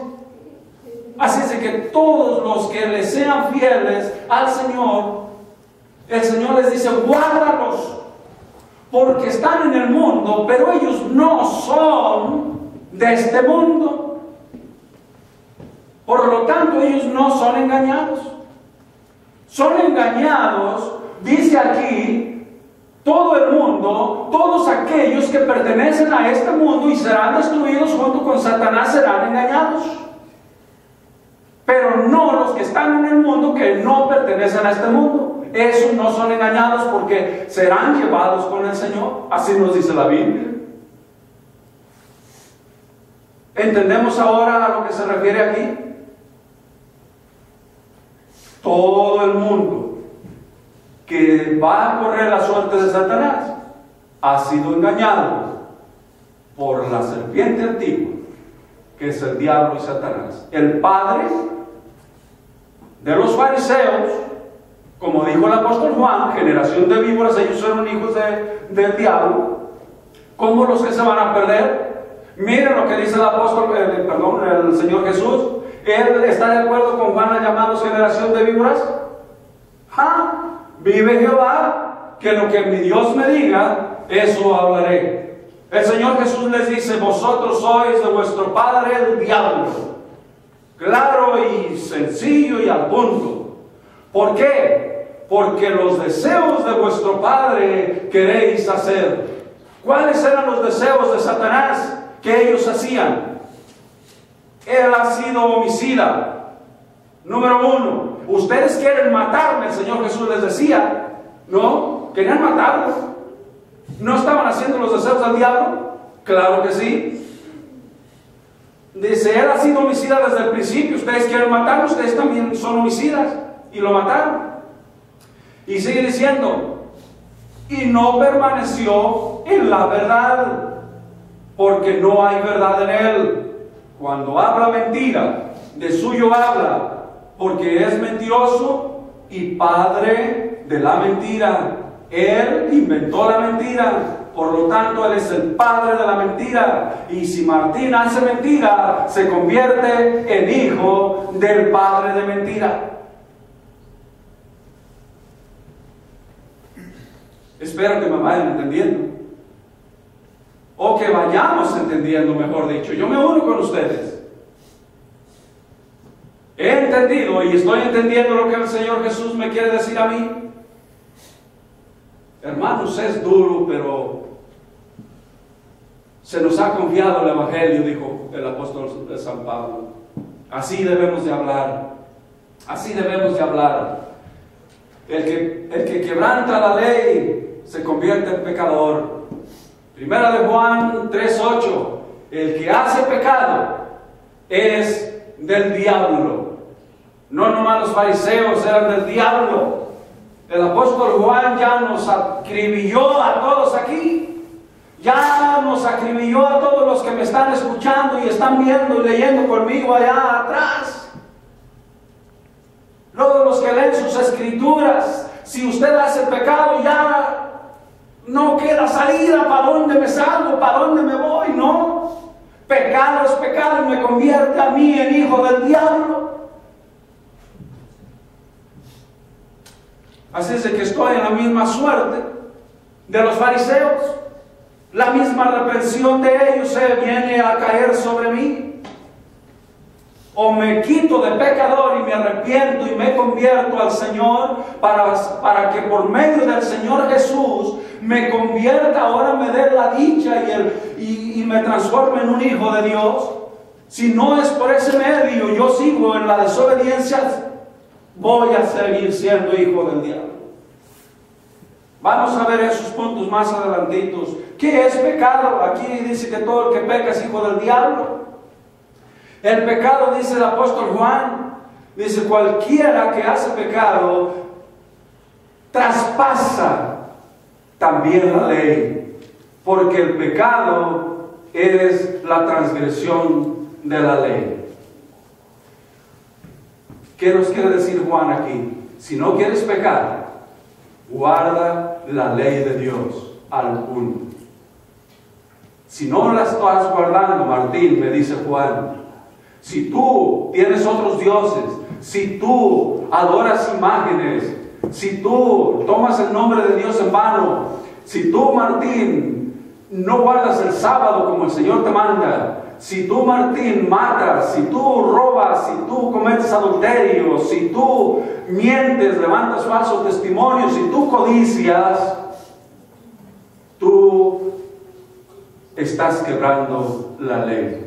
Así es de que todos los que le sean fieles al Señor, el Señor les dice: guárdalos, porque están en el mundo, pero ellos no son de este mundo. Por lo tanto, ellos no son engañados. Son engañados, dice aquí, todo el mundo, todos aquellos que pertenecen a este mundo y serán destruidos junto con Satanás serán engañados. Pero no los que están en el mundo, que no pertenecen a este mundo. Esos no son engañados porque serán llevados con el Señor. Así nos dice la Biblia. ¿Entendemos ahora a lo que se refiere aquí? Todo el mundo que va a correr la suerte de Satanás ha sido engañado por la serpiente antigua, que es el diablo y Satanás. El padre de los fariseos, como dijo el apóstol Juan, generación de víboras, ellos fueron hijos del diablo. ¿Cómo los que se van a perder? Miren lo que dice el apóstol, el Señor Jesús. ¿Él está de acuerdo con Juan a llamarlos generación de víboras? Vive Jehová, que lo que mi Dios me diga, eso hablaré. El Señor Jesús les dice: vosotros sois de vuestro padre el diablo. Claro y sencillo y al punto. ¿Por qué? Porque los deseos de vuestro padre queréis hacer. ¿Cuáles eran los deseos de Satanás que ellos hacían? Él ha sido homicida. Número 1, ustedes quieren matarme, el Señor Jesús les decía. No, querían matarlo. ¿No estaban haciendo los deseos del diablo? Claro que sí. Dice, él ha sido homicida desde el principio. Ustedes quieren matarlo, ustedes también son homicidas. Y lo mataron. Y sigue diciendo, y no permaneció en la verdad, porque no hay verdad en él. Cuando habla mentira, de suyo habla, porque es mentiroso y padre de la mentira. Él inventó la mentira. Por lo tanto, él es el padre de la mentira. Y si Martín hace mentira, se convierte en hijo del padre de mentira. Espero que me vayan entendiendo. O que vayamos entendiendo, mejor dicho. Yo me uno con ustedes. He entendido y estoy entendiendo lo que el Señor Jesús me quiere decir a mí. Hermanos, es duro, pero se nos ha confiado el Evangelio, dijo el apóstol de San Pablo. Así debemos de hablar. Así debemos de hablar. El que quebranta la ley se convierte en pecador. Primera de Juan 3:8. El que hace pecado es del diablo. No nomás los fariseos eran del diablo. El apóstol Juan ya nos acribilló a todos aquí. Ya nos acribilló a todos los que me están escuchando y están viendo y leyendo conmigo allá atrás. Todos los que leen sus escrituras. Si usted hace pecado, ya no queda salida. ¿Para dónde me salgo? ¿Para dónde me voy? No. Pecado es pecado y me convierte a mí en hijo del diablo. Así es de que estoy en la misma suerte de los fariseos. La misma reprensión de ellos se viene a caer sobre mí. O me quito de pecador y me arrepiento y me convierto al Señor para que por medio del Señor Jesús me convierta, ahora me dé la dicha y me transforme en un hijo de Dios. Si no es por ese medio, yo sigo en la desobediencia, voy a seguir siendo hijo del diablo. Vamos a ver esos puntos más adelantitos. ¿Qué es pecado? Aquí dice que todo el que peca es hijo del diablo. El pecado, dice el apóstol Juan, dice cualquiera que hace pecado traspasa también la ley, porque el pecado es la transgresión de la ley. ¿Qué nos quiere decir Juan aquí? Si no quieres pecar, guarda la ley de Dios al uno. Si no la estás guardando, Martín, me dice Juan, si tú tienes otros dioses, si tú adoras imágenes, si tú tomas el nombre de Dios en vano, si tú, Martín, no guardas el sábado como el Señor te manda, si tú, Martín, matas, si tú robas, si tú cometes adulterio, si tú mientes, levantas falso testimonio, si tú codicias, tú estás quebrando la ley.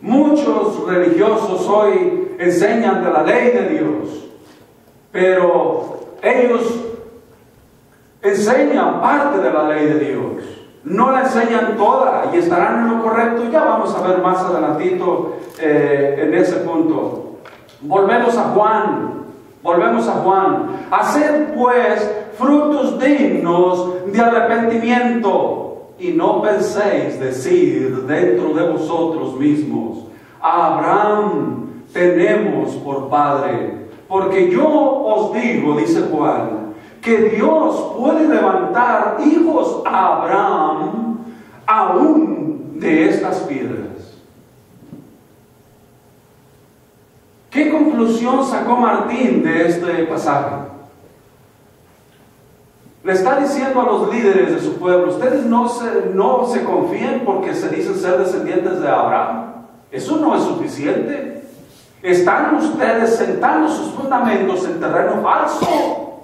Muchos religiosos hoy enseñan de la ley de Dios, pero ellos enseñan parte de la ley de Dios, no la enseñan toda y estarán en lo correcto. Ya vamos a ver más adelantito en ese punto. Volvemos a Juan. Haced pues frutos dignos de arrepentimiento. Y no penséis decir dentro de vosotros mismos, a Abraham tenemos por padre. Porque yo os digo, dice Juan, que Dios puede levantar hijos a Abraham aún de estas piedras. ¿Qué conclusión sacó Martín de este pasaje? Le está diciendo a los líderes de su pueblo, ustedes no se confíen porque se dicen ser descendientes de Abraham. Eso no es suficiente. Están ustedes sentando sus fundamentos en terreno falso.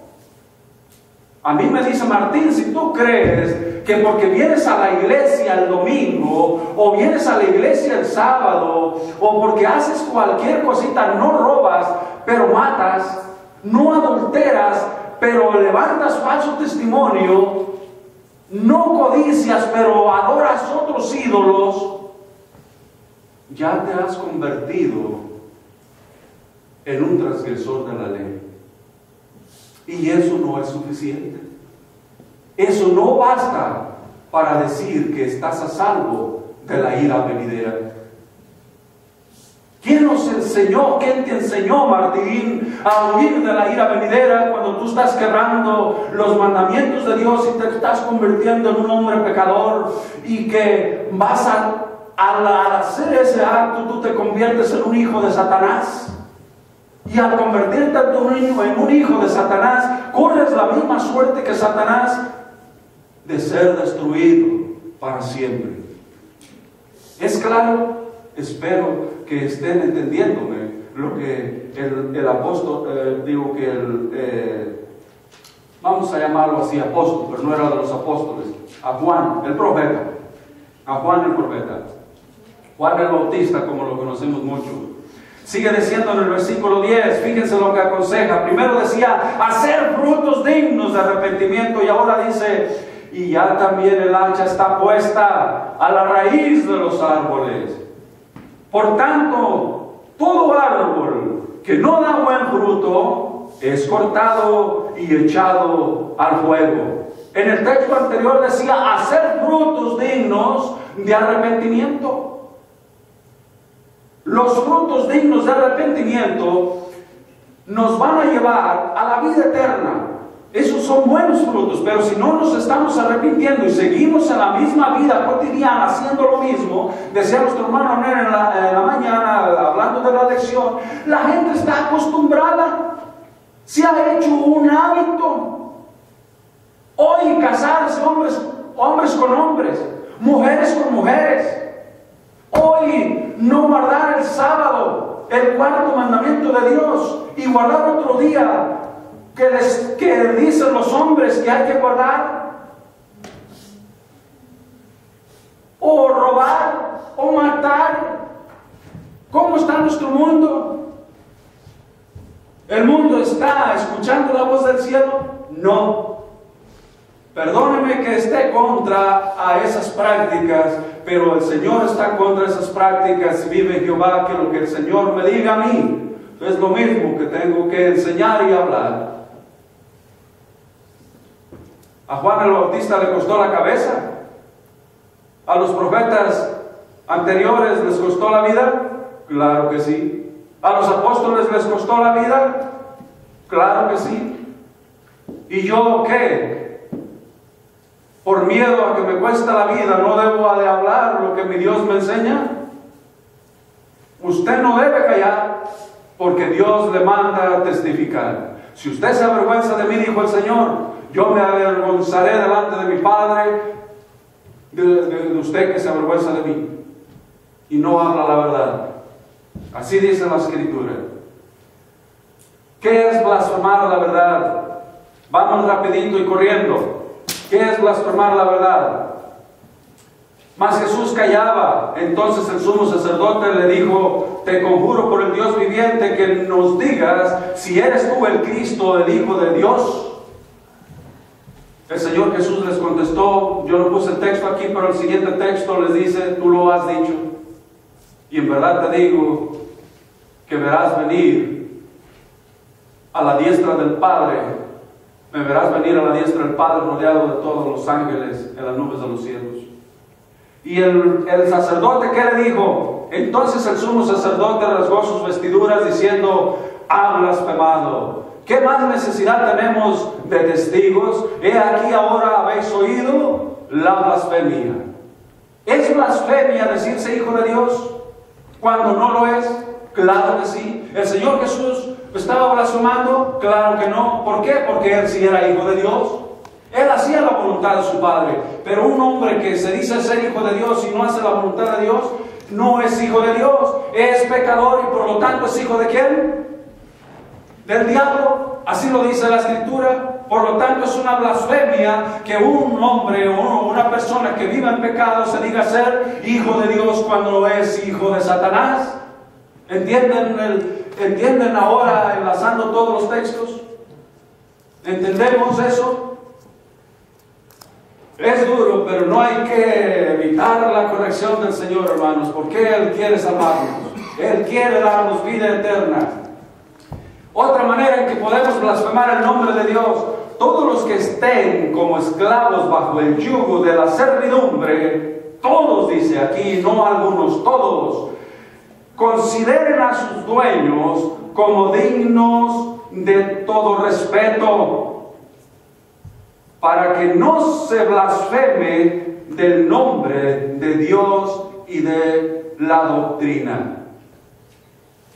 A mí me dice Martín, si tú crees que porque vienes a la iglesia el domingo, o vienes a la iglesia el sábado, o porque haces cualquier cosita, no robas, pero matas, no adulteras, pero levantas falso testimonio, no codicias, pero adoras otros ídolos, ya te has convertido en un transgresor de la ley. Y eso no es suficiente. Eso no basta para decir que estás a salvo de la ira venidera. ¿Quién nos enseñó, quién te enseñó, Martín, a huir de la ira venidera cuando tú estás quebrando los mandamientos de Dios y te estás convirtiendo en un hombre pecador y que vas al hacer ese acto tú te conviertes en un hijo de Satanás? Y al convertirte en un hijo de Satanás, corres la misma suerte que Satanás de ser destruido para siempre. ¿Es claro? Espero que estén entendiéndome lo que el apóstol, vamos a llamarlo así, apóstol, pero no era de los apóstoles, a Juan, el profeta, Juan el Bautista, como lo conocemos mucho. Sigue diciendo en el versículo 10, fíjense lo que aconseja. Primero decía, hacer frutos dignos de arrepentimiento, y ahora dice, y ya también el hacha está puesta a la raíz de los árboles. Por tanto, todo árbol que no da buen fruto es cortado y echado al fuego. En el texto anterior decía, hacer frutos dignos de arrepentimiento. Los frutos dignos de arrepentimiento nos van a llevar a la vida eterna. Esos son buenos frutos, pero si no nos estamos arrepintiendo y seguimos en la misma vida cotidiana haciendo lo mismo, decía nuestro hermano Ner en la mañana, hablando de la lección, la gente está acostumbrada, se ha hecho un hábito. Hoy casarse hombres con hombres, mujeres con mujeres. Hoy no guardar el sábado, el cuarto mandamiento de Dios, y guardar otro día que dicen los hombres que hay que guardar, o robar, o matar. ¿Cómo está nuestro mundo? ¿El mundo está escuchando la voz del cielo? No. Perdóneme que esté contra a esas prácticas, pero el Señor está contra esas prácticas. Vive Jehová, que lo que el Señor me diga a mí es lo mismo que tengo que enseñar y hablar. ¿A Juan el Bautista le costó la cabeza? ¿A los profetas anteriores les costó la vida? Claro que sí. ¿A los apóstoles les costó la vida? Claro que sí. ¿Y yo qué? Por miedo a que me cuesta la vida, ¿no debo de hablar lo que mi Dios me enseña? Usted no debe callar, porque Dios le manda a testificar. Si usted se avergüenza de mí, dijo el Señor, yo me avergonzaré delante de mi Padre de usted que se avergüenza de mí y no habla la verdad. Así dice la Escritura. ¿Qué es blasfemar la verdad? Vamos rapidito y corriendo. ¿Qué es blasfemar la verdad? Mas Jesús callaba. Entonces el sumo sacerdote le dijo, te conjuro por el Dios viviente que nos digas si eres tú el Cristo, el Hijo de Dios. El Señor Jesús les contestó, yo no puse el texto aquí, pero el siguiente texto les dice, tú lo has dicho. Y en verdad te digo que verás venir a la diestra del Padre. Me verás venir a la diestra del Padre rodeado de todos los ángeles en las nubes de los cielos. Y el sacerdote, ¿qué le dijo? Entonces el sumo sacerdote rasgó sus vestiduras diciendo, ha blasfemado. ¿Qué más necesidad tenemos de testigos? He aquí ahora habéis oído la blasfemia. ¿Es blasfemia decirse hijo de Dios cuando no lo es? Claro que sí. ¿El Señor Jesús estaba blasfemando? Claro que no. ¿Por qué? Porque Él sí era hijo de Dios. Él hacía la voluntad de su Padre. Pero un hombre que se dice ser hijo de Dios y no hace la voluntad de Dios, no es hijo de Dios. Es pecador y por lo tanto es hijo de ¿quién? Del diablo. Así lo dice la Escritura. Por lo tanto es una blasfemia que un hombre o una persona que viva en pecado se diga ser hijo de Dios cuando es hijo de Satanás. ¿Entienden ahora enlazando todos los textos? ¿Entendemos eso? Es duro, pero no hay que evitar la corrección del Señor, hermanos, porque Él quiere salvarnos. Él quiere darnos vida eterna. Otra manera en que podemos blasfemar el nombre de Dios: todos los que estén como esclavos bajo el yugo de la servidumbre, todos, dice aquí, no algunos, todos, consideren a sus dueños como dignos de todo respeto, para que no se blasfeme del nombre de Dios y de la doctrina.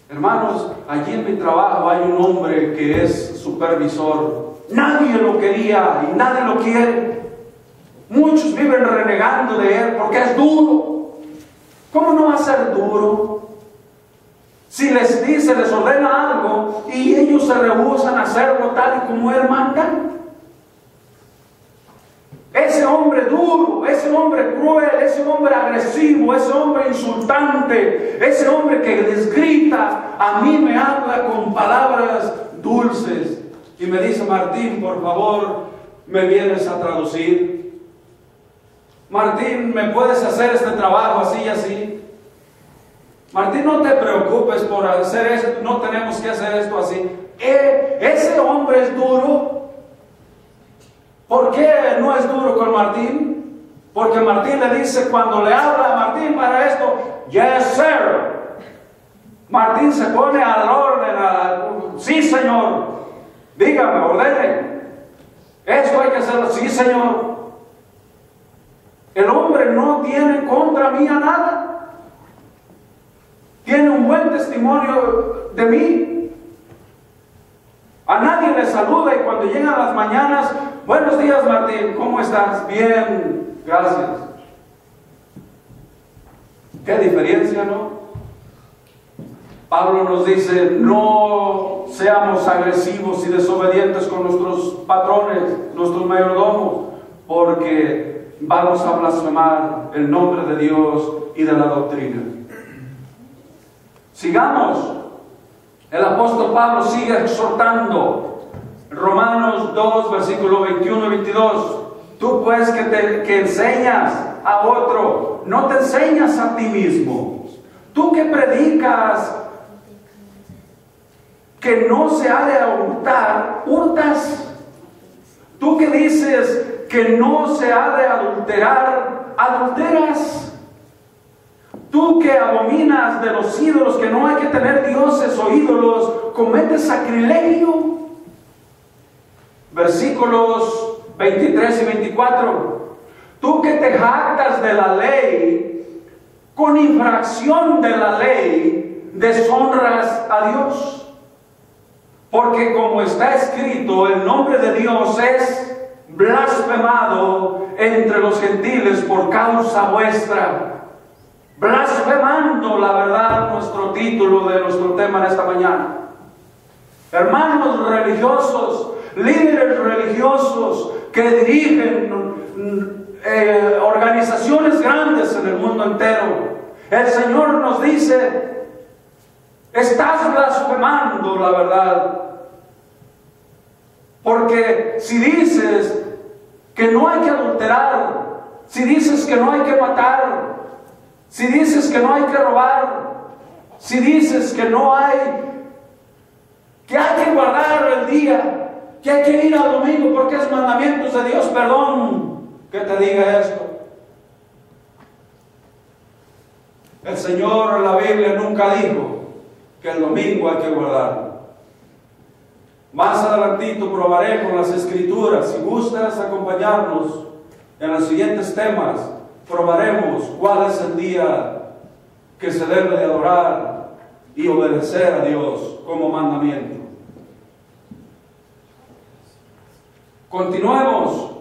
Hermanos, allí en mi trabajo hay un hombre que es supervisor. Nadie lo quería y nadie lo quiere. Muchos viven renegando de él porque es duro. ¿Cómo no va a ser duro? Si les dice, les ordena algo y ellos se rehúsan a hacerlo tal y como él manda. Ese hombre duro, ese hombre cruel, ese hombre agresivo, ese hombre insultante, ese hombre que les grita, a mí me habla con palabras dulces y me dice: Martín, por favor, ¿me vienes a traducir? Martín, ¿me puedes hacer este trabajo así y así? Martín, no te preocupes por hacer eso, no tenemos que hacer esto así. Ese hombre es duro. ¿Por qué no es duro con Martín? Porque Martín le dice, cuando le habla a Martín para esto, yes sir. Martín se pone al orden, sí señor, dígame, ordene. Esto hay que hacerlo, sí señor. El hombre no tiene contra mí a nada. Tiene un buen testimonio de mí. A nadie le saluda y cuando llegan las mañanas: buenos días Martín, ¿cómo estás? Bien, gracias. ¿Qué diferencia, no? Pablo nos dice: no seamos agresivos y desobedientes con nuestros patrones, nuestros mayordomos, porque vamos a blasfemar el nombre de Dios y de la doctrina. Sigamos. El apóstol Pablo sigue exhortando. Romanos 2, versículos 21 y 22. Tú pues que enseñas a otro, no te enseñas a ti mismo. Tú que predicas que no se ha de hurtar, hurtas. Tú que dices que no se ha de adulterar, adulteras. Tú que abominas de los ídolos, que no hay que tener dioses o ídolos, cometes sacrilegio. Versículos 23 y 24. Tú que te jactas de la ley, con infracción de la ley, deshonras a Dios. Porque como está escrito, el nombre de Dios es blasfemado entre los gentiles por causa vuestra. Blasfemando, la verdad, nuestro título de nuestro tema en esta mañana. Hermanos religiosos, líderes religiosos que dirigen organizaciones grandes en el mundo entero, el Señor nos dice: estás blasfemando la verdad. Porque si dices que no hay que adulterar, si dices que no hay que matar, si dices que no hay que robar, si dices que no hay que guardar el día, que hay que ir al domingo porque es mandamientos de Dios, perdón que te diga esto. El Señor en la Biblia nunca dijo que el domingo hay que guardar. Más adelantito probaré con las Escrituras. Si gustas acompañarnos en los siguientes temas, probaremos cuál es el día que se debe de adorar y obedecer a Dios como mandamiento. Continuemos.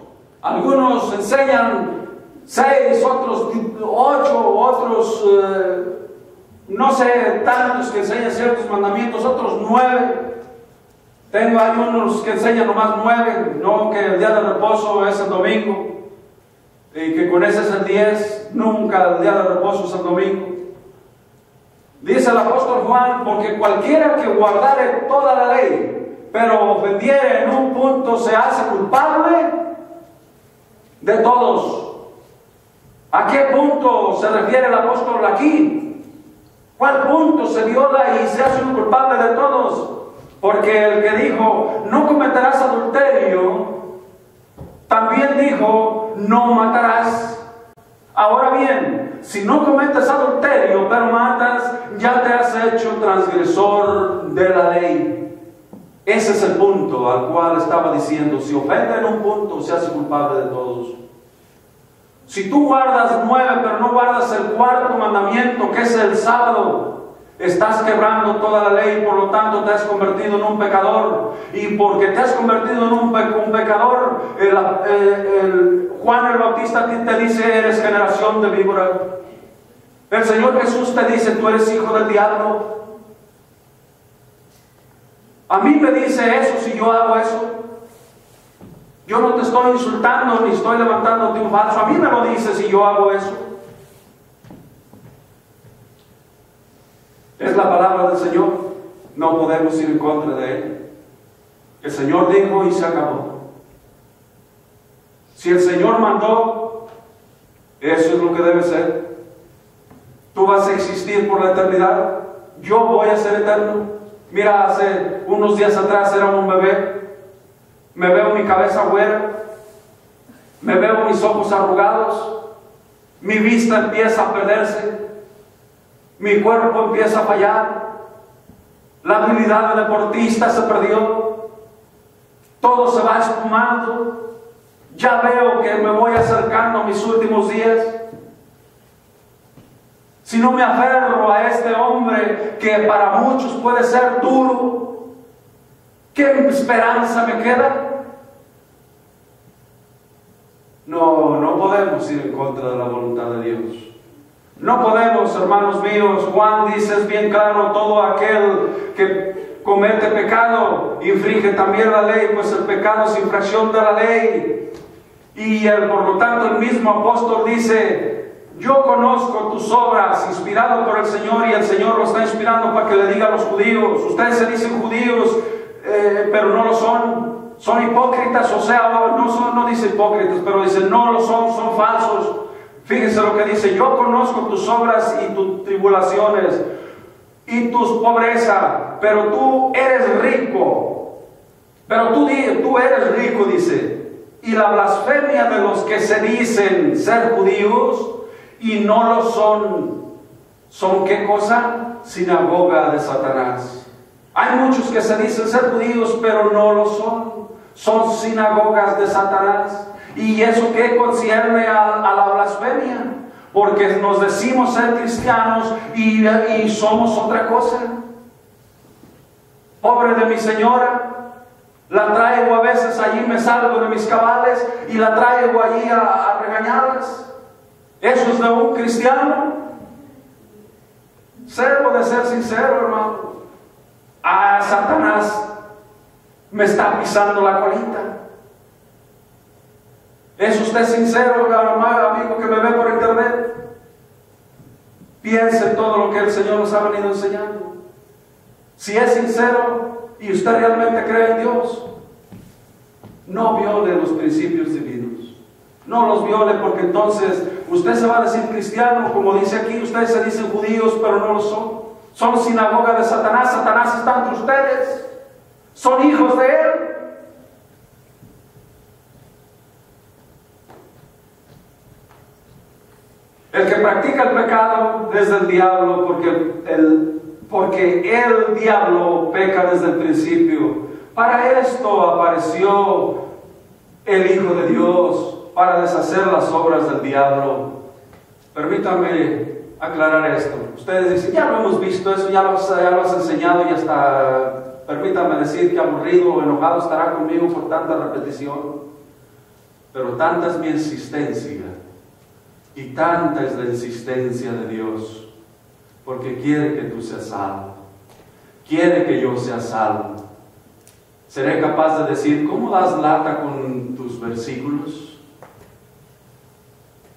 Algunos enseñan 6, otros 8, otros no sé, tantos que enseñan ciertos mandamientos, otros 9. Hay unos que enseñan nomás 9, no que el día de reposo es el domingo. Y que con ese es el 10, nunca el día de reposo es el domingo. Dice el apóstol Juan: porque cualquiera que guardare toda la ley, pero ofendiere en un punto, se hace culpable de todos. ¿A qué punto se refiere el apóstol aquí? ¿Cuál punto se viola y se hace un culpable de todos? Porque el que dijo, no cometerás adulterio, también dijo, no matarás. Ahora bien, si no cometes adulterio, pero matas, ya te has hecho transgresor de la ley. Ese es el punto al cual estaba diciendo. Si ofende en un punto, se hace culpable de todos. Si tú guardas 9, pero no guardas el cuarto mandamiento, que es el sábado, estás quebrando toda la ley, por lo tanto te has convertido en un pecador. Y porque te has convertido en un pecador, Juan el Bautista te dice, eres generación de víbora. El Señor Jesús te dice, tú eres hijo del diablo. A mí me dice eso si yo hago eso. Yo no te estoy insultando ni estoy levantándote un falso. A mí me lo dice si yo hago eso. Es la palabra del Señor. No podemos ir en contra de Él. El Señor dijo y se acabó. Si el Señor mandó, eso es lo que debe ser. Tú vas a existir por la eternidad. Yo voy a ser eterno. Mira, hace unos días atrás era un bebé. Me veo mi cabeza güera. Me veo mis ojos arrugados. Mi vista empieza a perderse. Mi cuerpo empieza a fallar. La habilidad de deportista se perdió. Todo se va esfumando. Ya veo que me voy acercando a mis últimos días. Si no me aferro a este hombre que para muchos puede ser duro, ¿qué esperanza me queda? No podemos ir en contra de la voluntad de Dios. No podemos, hermanos míos. Juan dice, es bien claro, todo aquel que comete pecado infringe también la ley, pues el pecado es infracción de la ley. Y por lo tanto el mismo apóstol dice, yo conozco tus obras, inspirado por el Señor, y el Señor lo está inspirando para que le diga a los judíos. Ustedes se dicen judíos, pero no lo son. Son hipócritas, o sea, no dice hipócritas, pero dice no lo son falsos. Fíjense lo que dice, yo conozco tus obras y tus tribulaciones y tus pobreza, pero tú eres rico. Pero tú eres rico, dice. Y la blasfemia de los que se dicen ser judíos y no lo son. ¿Son qué cosa? Sinagoga de Satanás. Hay muchos que se dicen ser judíos, pero no lo son. Son sinagogas de Satanás. ¿Y eso qué concierne a la blasfemia? Porque nos decimos ser cristianos y somos otra cosa. Pobre de mi señora, la traigo a veces allí, me salgo de mis cabales y la traigo allí a regañadas. ¿Eso es de un cristiano? Servo de ser sincero, hermano. Satanás me está pisando la colita. ¿Es usted sincero, amigo que me ve por internet? Piense en todo lo que el Señor nos ha venido enseñando. Si es sincero y usted realmente cree en Dios, no viole los principios divinos. No los viole, porque entonces usted se va a decir cristiano, como dice aquí, ustedes se dicen judíos, pero no lo son. Son sinagoga de Satanás. Satanás está entre ustedes. Son hijos de él. El que practica el pecado es del diablo, porque el diablo peca desde el principio. Para esto apareció el Hijo de Dios, para deshacer las obras del diablo. Permítanme aclarar esto. Ustedes dicen, ya lo hemos visto, eso ya lo has enseñado, y hasta, permítanme decir que aburrido o enojado estará conmigo por tanta repetición. Pero tanta es mi insistencia. Y tanta es la insistencia de Dios, porque quiere que tú seas salvo, quiere que yo sea salvo. ¿Seré capaz de decir, cómo das lata con tus versículos?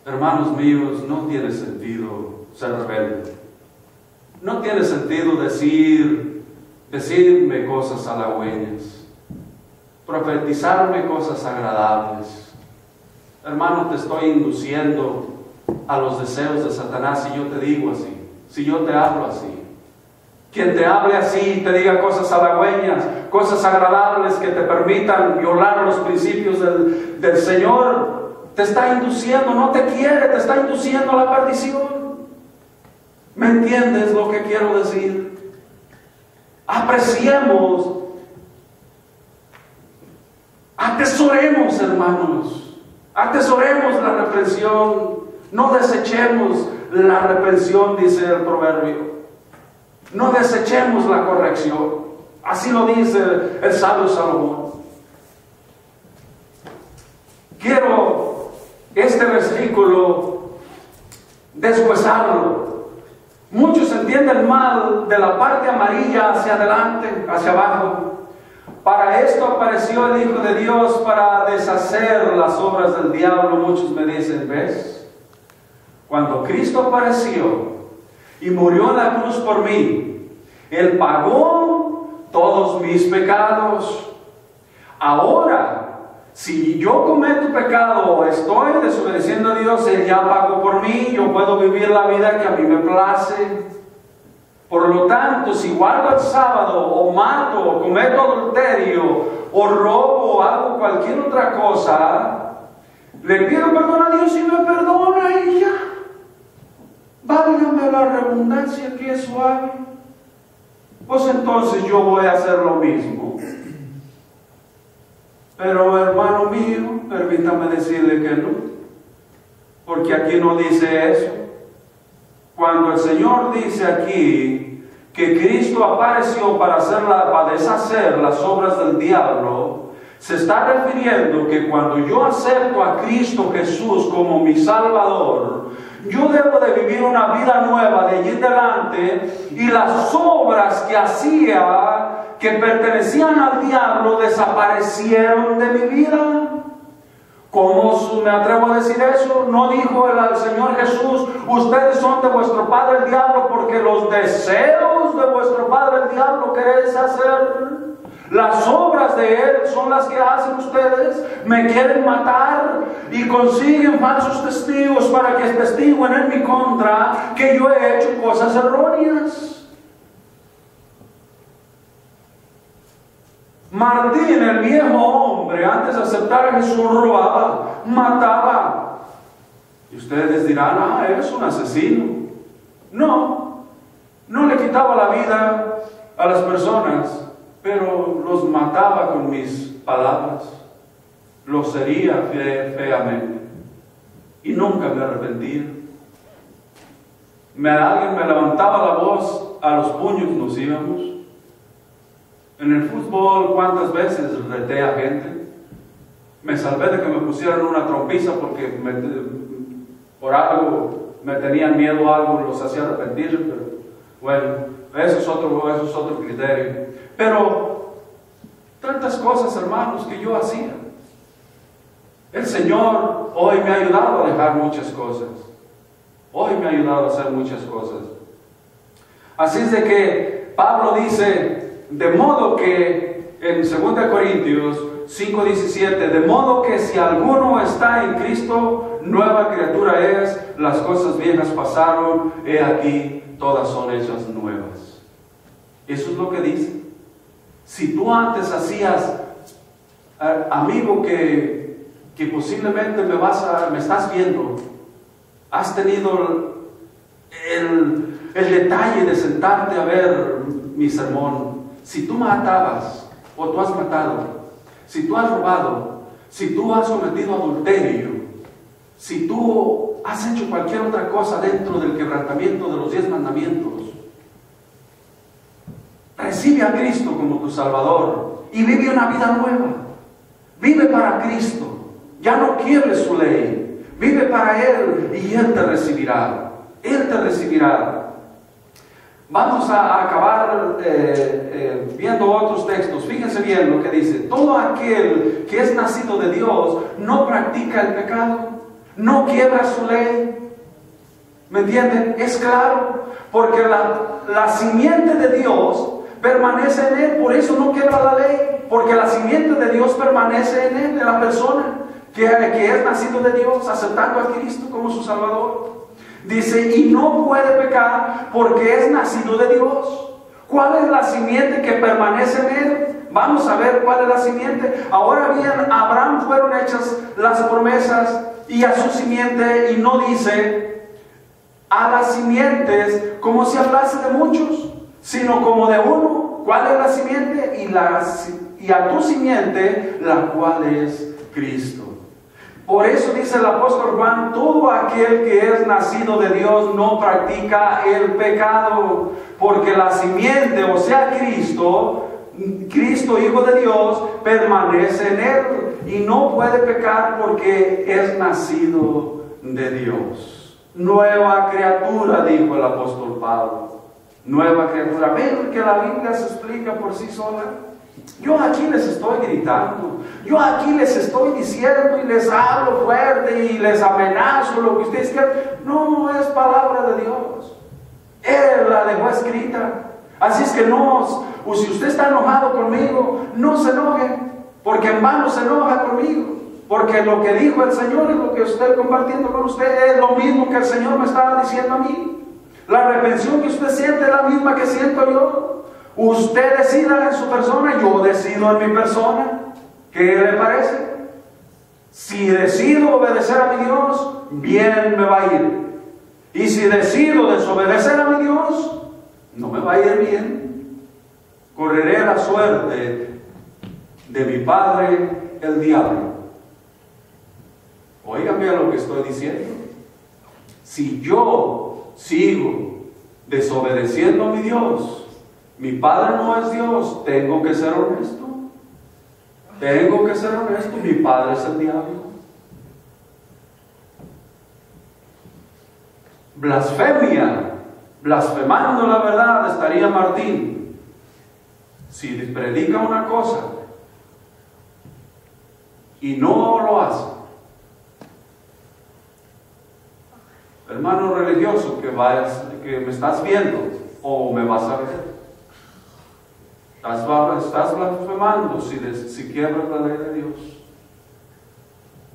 Hermanos míos, no tiene sentido ser rebelde. No tiene sentido decirme cosas halagüeñas, profetizarme cosas agradables. Hermano, te estoy induciendo a los deseos de Satanás si yo te digo así, si yo te hablo así. Quien te hable así y te diga cosas halagüeñas, cosas agradables que te permitan violar los principios del Señor, te está induciendo, no te quiere, te está induciendo a la perdición. ¿Me entiendes lo que quiero decir? Apreciemos, atesoremos, hermanos, atesoremos la reprensión, no desechemos la reprensión, dice el proverbio. No desechemos la corrección. Así lo dice el sabio Salomón. Quiero este versículo deshuesarlo. Muchos entienden mal de la parte amarilla hacia adelante, hacia abajo. Para esto apareció el Hijo de Dios, para deshacer las obras del diablo. Muchos me dicen, ¿ves? Cuando Cristo apareció y murió en la cruz por mí, Él pagó todos mis pecados. Ahora, si yo cometo pecado o estoy desobedeciendo a Dios, Él ya pagó por mí, yo puedo vivir la vida que a mí me place. Por lo tanto, si guardo el sábado, o mato, o cometo adulterio, o robo, o hago cualquier otra cosa, le pido perdón a Dios y me perdona y ya. Válgame la redundancia que es suave. Pues entonces yo voy a hacer lo mismo. Pero hermano mío, permítame decirle que no, porque aquí no dice eso. Cuando el Señor dice aquí que Cristo apareció para deshacer las obras del diablo, se está refiriendo que cuando yo acepto a Cristo Jesús como mi Salvador, yo debo de vivir una vida nueva de allí en adelante, y las obras que hacía que pertenecían al diablo desaparecieron de mi vida. ¿Cómo me atrevo a decir eso? ¿No dijo el Señor Jesús, ustedes son de vuestro padre el diablo porque los deseos de vuestro padre el diablo queréis hacer? Las obras de Él son las que hacen ustedes. Me quieren matar y consiguen falsos testigos para que testiguen en mi contra que yo he hecho cosas erróneas. Martín, el viejo hombre, antes de aceptar a Jesús, robaba, mataba. Y ustedes dirán, eres un asesino. No, no le quitaba la vida a las personas, pero los mataba con mis palabras, los hería feamente, y nunca me arrepentía. Alguien me levantaba la voz, a los puños nos íbamos. En el fútbol, ¿cuántas veces reté a gente? Me salvé de que me pusieran una trompiza porque por algo me tenían miedo a algo, los hacía arrepentir, pero bueno, eso es otro criterio. Pero tantas cosas, hermanos, que yo hacía. El Señor hoy me ha ayudado a dejar muchas cosas. Hoy me ha ayudado a hacer muchas cosas. Así es de que Pablo dice, de modo que, en 2 Corintios 5:17, de modo que si alguno está en Cristo, nueva criatura es, las cosas viejas pasaron, he aquí, todas son hechas nuevas. Eso es lo que dice. Si tú antes hacías, amigo que posiblemente me estás viendo, has tenido el detalle de sentarte a ver mi sermón. Si tú matabas, o tú has matado, si tú has robado, si tú has cometido adulterio, si tú has hecho cualquier otra cosa dentro del quebrantamiento de los 10 mandamientos, recibe a Cristo como tu Salvador y vive una vida nueva. Vive para Cristo. Ya no quieres su ley. Vive para Él y Él te recibirá. Él te recibirá. Vamos a acabar viendo otros textos. Fíjense bien lo que dice. Todo aquel que es nacido de Dios no practica el pecado, no quiebra su ley. ¿Me entienden? Es claro, porque la simiente de Dios permanece en él, por eso no quiebra la ley, porque la simiente de Dios permanece en él, en la persona. que es nacido de Dios, aceptando a Cristo como su Salvador. Dice, y no puede pecar porque es nacido de Dios. ¿Cuál es la simiente que permanece en él? Vamos a ver cuál es la simiente. Ahora bien, a Abraham fueron hechas las promesas y a su simiente, y no dice a las simientes como si hablase de muchos, sino como de uno. ¿Cuál es la simiente? Y a tu simiente, la cual es Cristo. Por eso dice el apóstol Juan, todo aquel que es nacido de Dios no practica el pecado, porque la simiente, o sea Cristo, Hijo de Dios, permanece en él y no puede pecar porque es nacido de Dios. Nueva criatura, dijo el apóstol Pablo. Nueva criatura. ¿Ven que la Biblia se explica por sí sola? Yo aquí les estoy gritando, yo aquí les estoy diciendo y les hablo fuerte y les amenazo lo que ustedes quieran. No, es palabra de Dios. Él la dejó escrita. Así es que no, o si usted está enojado conmigo, no se enoje, porque en vano se enoja conmigo. Porque lo que dijo el Señor y lo que estoy compartiendo con usted es lo mismo que el Señor me estaba diciendo a mí. La reprensión que usted siente es la misma que siento yo. Usted decida en su persona, yo decido en mi persona. ¿Qué le parece? Si decido obedecer a mi Dios, bien me va a ir. Y si decido desobedecer a mi Dios, no me va a ir bien. Correré la suerte de mi padre, el diablo. Óigame a lo que estoy diciendo. Si yo sigo desobedeciendo a mi Dios, mi padre no es Dios, tengo que ser honesto. Tengo que ser honesto, mi padre es el diablo. Blasfemia, blasfemando la verdad estaría Martín. Si predica una cosa y no lo hace. Hermano religioso que me estás viendo o me vas a ver. Estás blasfemando si quiebras la ley de Dios.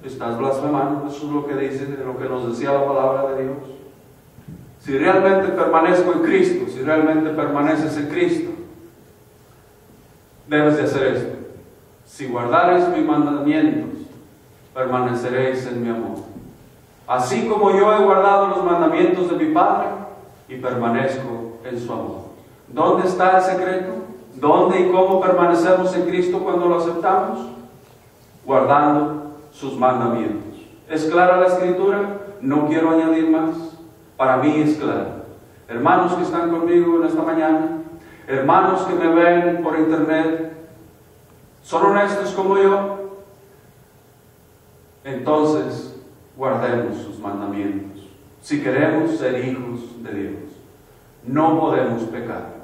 Estás blasfemando, eso es lo que dice, lo que nos decía la palabra de Dios. Si realmente permanezco en Cristo, si realmente permaneces en Cristo, debes de hacer esto. Si guardareis mis mandamientos, permaneceréis en mi amor. Así como yo he guardado los mandamientos de mi Padre y permanezco en su amor. ¿Dónde está el secreto? ¿Dónde y cómo permanecemos en Cristo cuando lo aceptamos? Guardando sus mandamientos. ¿Es clara la Escritura? No quiero añadir más. Para mí es clara. Hermanos que están conmigo en esta mañana, hermanos que me ven por internet, ¿son honestos como yo? Entonces, guardemos sus mandamientos. Si queremos ser hijos de Dios, no podemos pecar.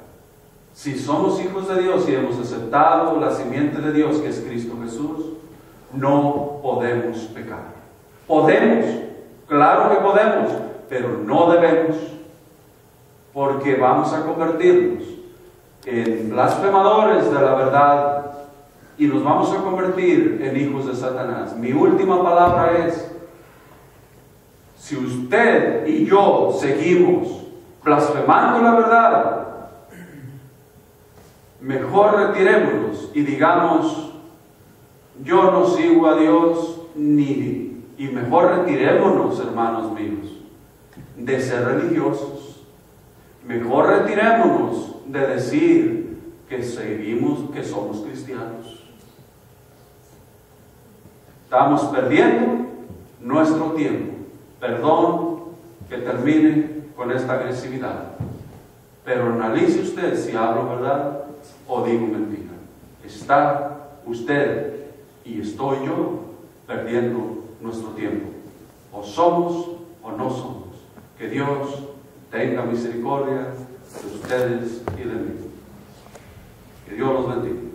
Si somos hijos de Dios y hemos aceptado la simiente de Dios, que es Cristo Jesús, no podemos pecar. Podemos, claro que podemos, pero no debemos, porque vamos a convertirnos en blasfemadores de la verdad y nos vamos a convertir en hijos de Satanás. Mi última palabra es: si usted y yo seguimos blasfemando la verdad, mejor retirémonos y digamos: yo no sigo a Dios y mejor retirémonos, hermanos míos, de ser religiosos. Mejor retirémonos de decir que somos cristianos. Estamos perdiendo nuestro tiempo. Perdón que termine con esta agresividad, pero analice usted si hablo verdad o digo mentira. Está usted y estoy yo perdiendo nuestro tiempo. O somos o no somos. Que Dios tenga misericordia de ustedes y de mí. Que Dios los bendiga.